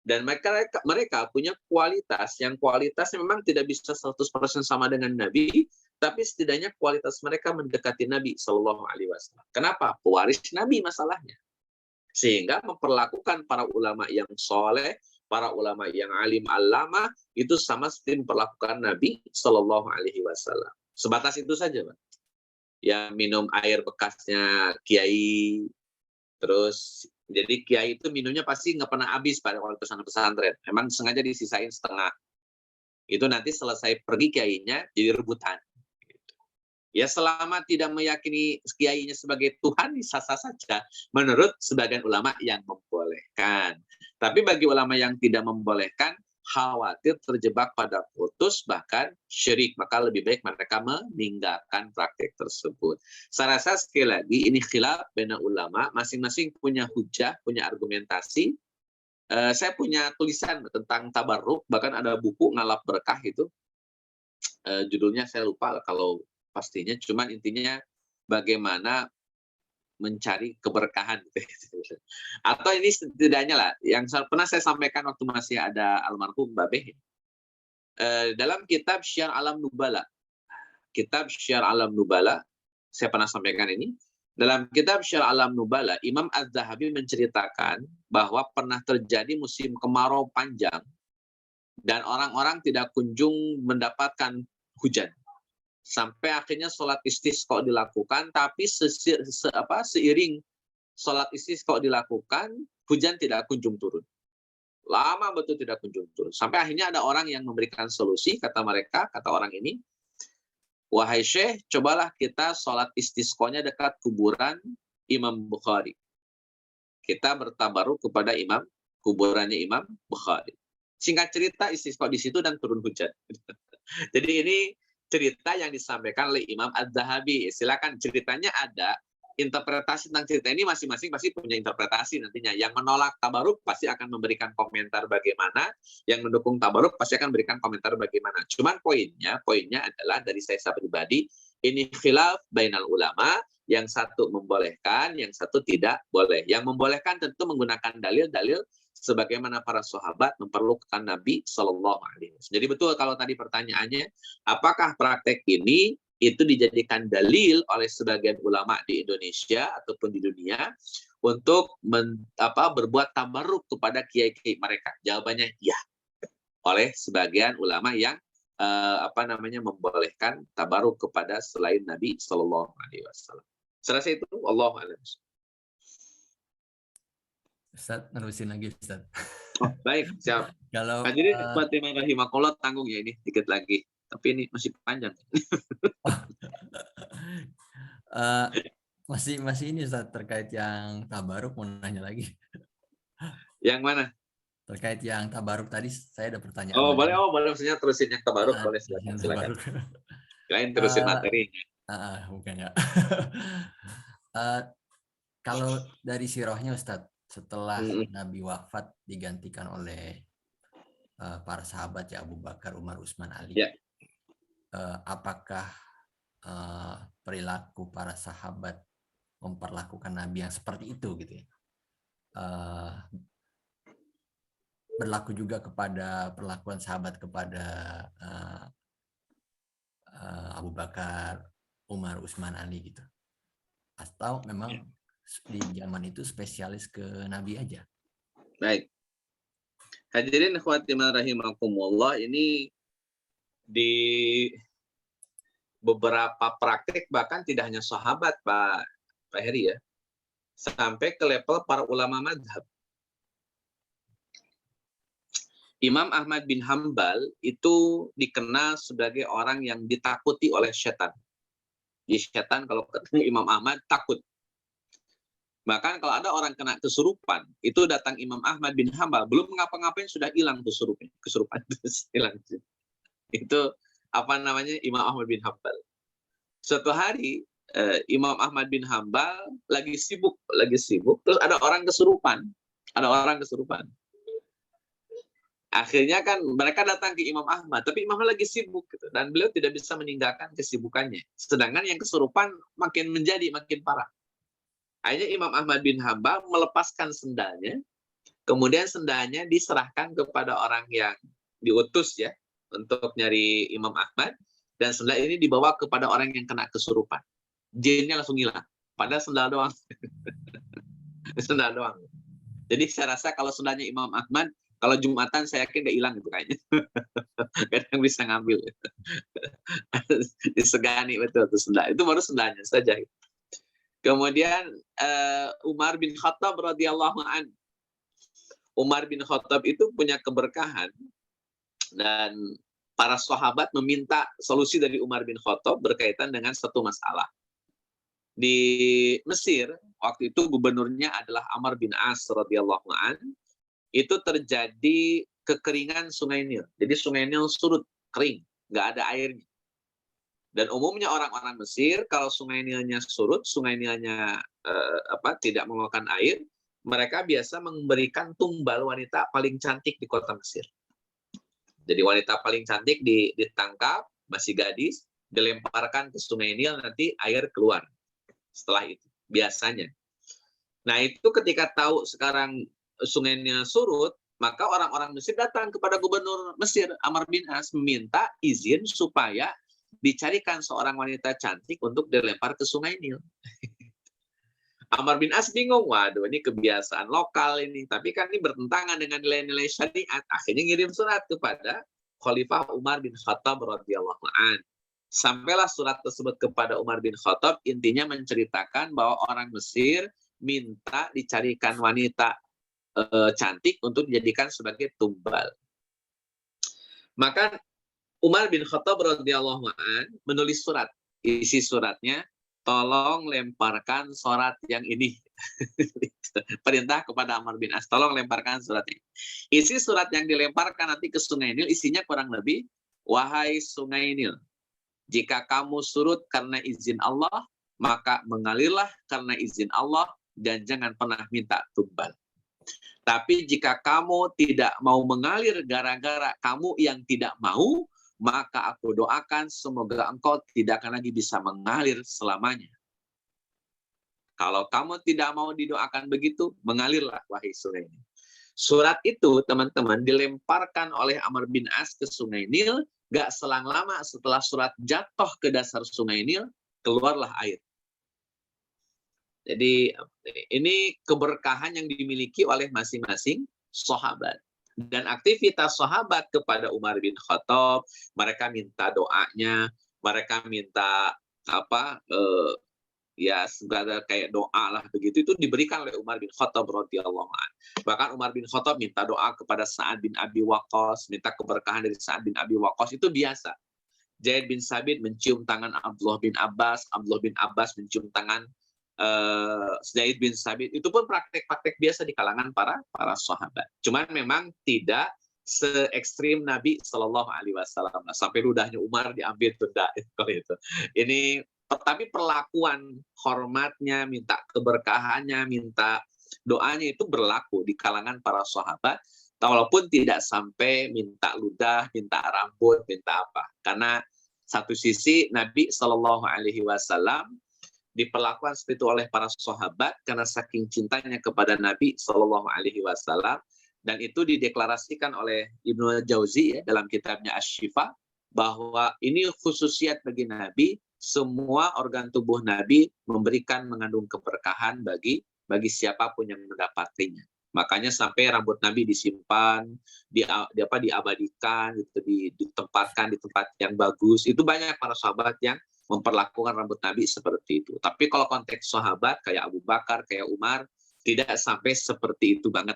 Dan mereka punya kualitas, yang kualitasnya memang tidak bisa 100% sama dengan Nabi, tapi setidaknya kualitas mereka mendekati Nabi Shallallahu Alaihi Wasallam. Kenapa? Pewaris Nabi masalahnya. Sehingga memperlakukan para ulama yang soleh, para ulama yang alim alama itu sama seperti memperlakukan Nabi Shallallahu Alaihi Wasallam. Sebatas itu saja, Pak. Ya minum air bekasnya kiai, terus Jadi kiai itu minumnya pasti nggak pernah habis pada waktu pesantren. Memang sengaja disisain setengah. Itu nanti selesai pergi kiainya jadi rebutan. Ya selama tidak meyakini kiainya sebagai Tuhan, sah-sah saja. Menurut sebagian ulama yang membolehkan. Tapi bagi ulama yang tidak membolehkan, khawatir terjebak pada putus, bahkan syirik. Maka lebih baik mereka meninggalkan praktek tersebut. Saya rasa sekali lagi, ini khilaf baina ulama. Masing-masing punya hujah, punya argumentasi. Saya punya tulisan tentang tabarruk, bahkan ada buku ngalap berkah itu. Judulnya saya lupa kalau pastinya, cuman intinya bagaimana mencari keberkahan. Atau ini setidaknya lah, yang pernah saya sampaikan waktu masih ada almarhum Mbak Beh, dalam kitab Syiar Alam Nubala, saya pernah sampaikan ini, dalam kitab Syiar Alam Nubala, Imam Az-Zahabi menceritakan bahwa pernah terjadi musim kemarau panjang, dan orang-orang tidak kunjung mendapatkan hujan. Sampai akhirnya sholat istisqa dilakukan, tapi seiring sholat istisqa dilakukan, hujan tidak kunjung turun. Lama betul tidak kunjung turun. Sampai akhirnya ada orang yang memberikan solusi, kata orang ini, wahai Syekh, cobalah kita sholat istisqanya dekat kuburan Imam Bukhari. Kita bertabaruk kepada kuburannya Imam Bukhari. Singkat cerita, istisqa di situ dan turun hujan. Jadi ini cerita yang disampaikan oleh Imam Az-Zahabi. Silakan, ceritanya ada, interpretasi tentang cerita ini masing-masing pasti punya interpretasi nantinya. Yang menolak tabaruk pasti akan memberikan komentar bagaimana, yang mendukung tabaruk pasti akan memberikan komentar bagaimana. Cuman poinnya adalah dari saya pribadi, ini khilaf bainal ulama, yang satu membolehkan, yang satu tidak boleh. Yang membolehkan tentu menggunakan dalil-dalil sebagaimana para sahabat memperlukan Nabi Shallallahu Alaihi Wasallam. Jadi betul kalau tadi pertanyaannya, apakah praktek ini itu dijadikan dalil oleh sebagian ulama di Indonesia ataupun di dunia untuk berbuat tabarruk kepada kiai-kiai mereka? Jawabannya ya, oleh sebagian ulama yang membolehkan tabarruk kepada selain Nabi Shallallahu Alaihi Wasallam. Saya rasa itu, Allahu a'lam. Ustaz, nerusin lagi Ustaz. Oh, baik, siap. Kalau Hadirin Fatimah rahimakumullah, tanggung ya ini dikit lagi. Tapi ini masih panjang. masih ini Ustaz, terkait yang tabaruk mau nanya lagi. Yang mana? Terkait yang tabaruk tadi saya ada pertanyaan. Boleh maksudnya terusin yang tabaruk, boleh silakan. Kalian terusin materinya. Bukan ya. Kalau dari sirahnya Ustaz, setelah Nabi wafat digantikan oleh para sahabat ya, Abu Bakar, Umar, Utsman, Ali. Ya. Apakah perilaku para sahabat memperlakukan Nabi yang seperti itu gitu ya? Berlaku juga kepada perlakuan sahabat kepada Abu Bakar, Umar, Utsman, Ali gitu? Atau memang di zaman itu spesialis ke Nabi aja? Baik. Hadirin Fatimah rahimakumullah, ini di beberapa praktik bahkan tidak hanya sahabat Pak Heri ya, sampai ke level para ulama mazhab. Imam Ahmad bin Hambal itu dikenal sebagai orang yang ditakuti oleh setan. Jadi setan kalau ketemu Imam Ahmad takut. Bahkan kalau ada orang kena kesurupan, itu datang Imam Ahmad bin Hambal, belum ngapa-ngapain sudah hilang kesurupan itu hilang. Itu Imam Ahmad bin Hambal. Suatu hari Imam Ahmad bin Hambal lagi sibuk, terus ada orang kesurupan. Akhirnya kan mereka datang ke Imam Ahmad, tapi Imam Ahmad lagi sibuk gitu, dan beliau tidak bisa meninggalkan kesibukannya. Sedangkan yang kesurupan makin parah. Akhirnya Imam Ahmad bin Hambal melepaskan sendalnya, kemudian sendalnya diserahkan kepada orang yang diutus ya untuk nyari Imam Ahmad, dan sendal ini dibawa kepada orang yang kena kesurupan. Jinnya langsung hilang, padahal sendal doang. Sendal doang. Jadi saya rasa kalau sendalnya Imam Ahmad, kalau Jumatan saya yakin udah hilang itu kayaknya. Kadang bisa ngambil. Disegani betul tuh sendal. Itu baru sendalnya saja. Kemudian Umar bin Khattab radhiyallahu an. Umar bin Khattab itu punya keberkahan dan para sahabat meminta solusi dari Umar bin Khattab berkaitan dengan satu masalah. Di Mesir, waktu itu gubernurnya adalah Amr bin As radhiyallahu an. Itu terjadi kekeringan Sungai Nil. Jadi Sungai Nil surut, kering, nggak ada airnya. Dan umumnya orang-orang Mesir kalau Sungai Nilnya surut, Sungai Nilnya tidak mengeluarkan air, mereka biasa memberikan tumbal wanita paling cantik di kota Mesir. Jadi wanita paling cantik ditangkap, masih gadis, dilemparkan ke Sungai Nil, nanti air keluar. Setelah itu, biasanya. Nah itu ketika tahu sekarang Sungai Nil surut, maka orang-orang Mesir datang kepada gubernur Mesir, Amr bin As, meminta izin supaya dicarikan seorang wanita cantik untuk dilempar ke Sungai Nil. Amr bin As bingung, waduh ini kebiasaan lokal ini, tapi kan ini bertentangan dengan nilai-nilai syariat. Akhirnya ngirim surat kepada Khalifah Umar bin Khattab radhiyallahu an. Sampailah surat tersebut kepada Umar bin Khattab, intinya menceritakan bahwa orang Mesir minta dicarikan wanita cantik untuk dijadikan sebagai tumbal. Maka Umar bin Khattab radhiyallahu an menulis surat. Isi suratnya, tolong lemparkan surat yang ini. Perintah kepada Amr bin As, tolong lemparkan surat ini. Isi surat yang dilemparkan nanti ke Sungai Nil, isinya kurang lebih, wahai Sungai Nil, jika kamu surut karena izin Allah, maka mengalirlah karena izin Allah, dan jangan pernah minta tumbal. Tapi jika kamu tidak mau mengalir gara-gara kamu yang tidak mau, maka aku doakan semoga engkau tidak akan lagi bisa mengalir selamanya. Kalau kamu tidak mau didoakan begitu, mengalirlah wahai Sungai Nil. Surat itu teman-teman dilemparkan oleh Amr bin As ke Sungai Nil, gak selang lama setelah surat jatuh ke dasar Sungai Nil, keluarlah air. Jadi ini keberkahan yang dimiliki oleh masing-masing sahabat. Dan aktivitas sahabat kepada Umar bin Khattab, mereka minta doanya, mereka minta segala kayak doa lah begitu, itu diberikan oleh Umar bin Khattab radhiyallahu anhu. Bahkan Umar bin Khattab minta doa kepada Sa'ad bin Abi Waqqas, minta keberkahan dari Sa'ad bin Abi Waqqas, itu biasa. Zaid bin Sabit mencium tangan Abdullah bin Abbas, Abdullah bin Abbas mencium tangan Zaid bin Sabit. Itu pun praktek-praktek biasa di kalangan para sahabat. Cuman memang tidak se-ekstrim Nabi Shallallahu Alaihi Wasallam sampai ludahnya Umar diambil tunda itu. Ini tapi perlakuan hormatnya, minta keberkahannya, minta doanya itu berlaku di kalangan para sahabat, walaupun tidak sampai minta ludah, minta rambut, minta apa. Karena satu sisi Nabi Shallallahu Alaihi Wasallam diperlakukan seperti itu oleh para sahabat karena saking cintanya kepada Nabi Shallallahu Alaihi Wasallam, dan itu dideklarasikan oleh Ibnu Jauzi dalam kitabnya Asy-Syifa bahwa ini khususiat bagi Nabi, semua organ tubuh Nabi mengandung keberkahan bagi siapapun yang mendapatinya. Makanya sampai rambut Nabi disimpan, diabadikan, ditempatkan di tempat yang bagus. Itu banyak para sahabat yang memperlakukan rambut Nabi seperti itu. Tapi kalau konteks sahabat kayak Abu Bakar, kayak Umar, tidak sampai seperti itu banget.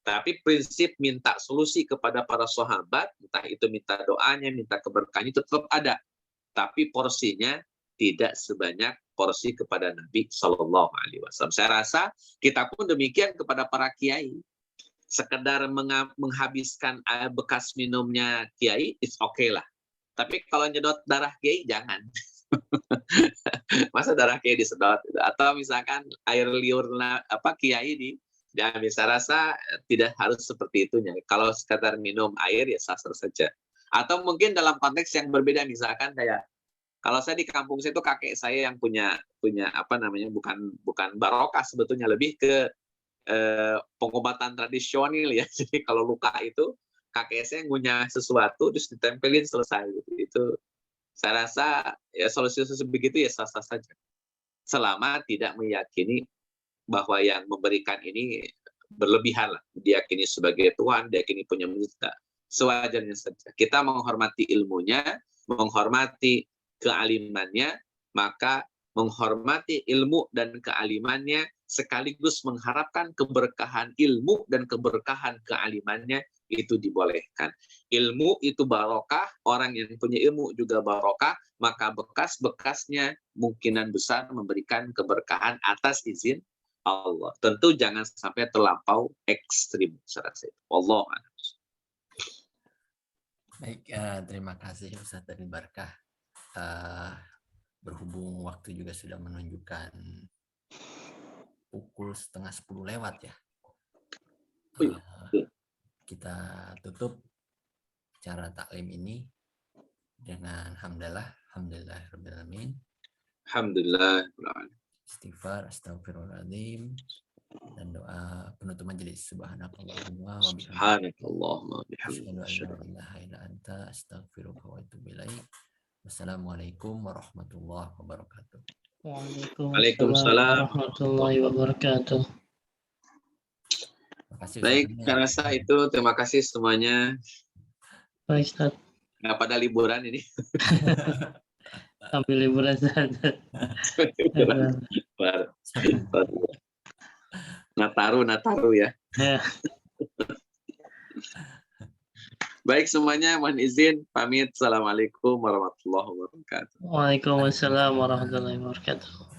Tapi prinsip minta solusi kepada para sahabat, entah itu minta doanya, minta keberkahannya, itu tetap ada. Tapi porsinya tidak sebanyak porsi kepada Nabi Shallallahu Alaihi Wasallam. Saya rasa kita pun demikian kepada para kiai. Sekedar menghabiskan air bekas minumnya kiai, it's okay lah. Tapi kalau nyedot darah kiai, jangan. Masa darah kiai disedot, atau misalkan air liur kiai diambil. Saya rasa tidak harus seperti itunya. Kalau sekedar minum air ya sah-sah saja. Atau mungkin dalam konteks yang berbeda, misalkan kayak kalau saya di kampung saya itu kakek saya yang punya bukan barokah sebetulnya, lebih ke pengobatan tradisional ya. Jadi kalau luka itu kakek saya ngunyah sesuatu terus ditempelin, selesai gitu. Itu saya rasa ya solusi begitu ya sah-sah saja. Selama tidak meyakini bahwa yang memberikan ini berlebihan lah, diyakini sebagai Tuhan, diyakini punya mujizat. Sewajarnya saja. Kita menghormati ilmunya, menghormati kealimannya, maka menghormati ilmu dan kealimannya, sekaligus mengharapkan keberkahan ilmu dan keberkahan kealimannya, itu dibolehkan. Ilmu itu barokah, orang yang punya ilmu juga barokah, maka bekas-bekasnya kemungkinan besar memberikan keberkahan atas izin Allah. Tentu jangan sampai terlampau ekstrim. Allah. Baik, terima kasih Ustaz dari Barkah. Berhubung waktu juga sudah menunjukkan pukul 9:30 lewat ya. Kita tutup acara taklim ini dengan alhamdulillah rabbil Alhamdulillah. istighfar, astagfirullahaladzim, dan doa penutup majelis. Subhanakallahumma wa bihamdika Subhanakallahumma asyhadu an bihamdika. la ilaha illa anta astaghfiruka wa atubu ilaik. Wassalamualaikum warahmatullahi wabarakatuh. Waalaikumsalam warahmatullahi wabarakatuh. Terima kasih. Baik, saya rasa itu. Terima kasih semuanya. Baik, Ustaz. Nggak pada liburan ini. Sambil liburan saja. Nataru ya. Baik semuanya, mohon izin pamit. Assalamualaikum warahmatullahi wabarakatuh. Waalaikumsalam warahmatullahi wabarakatuh.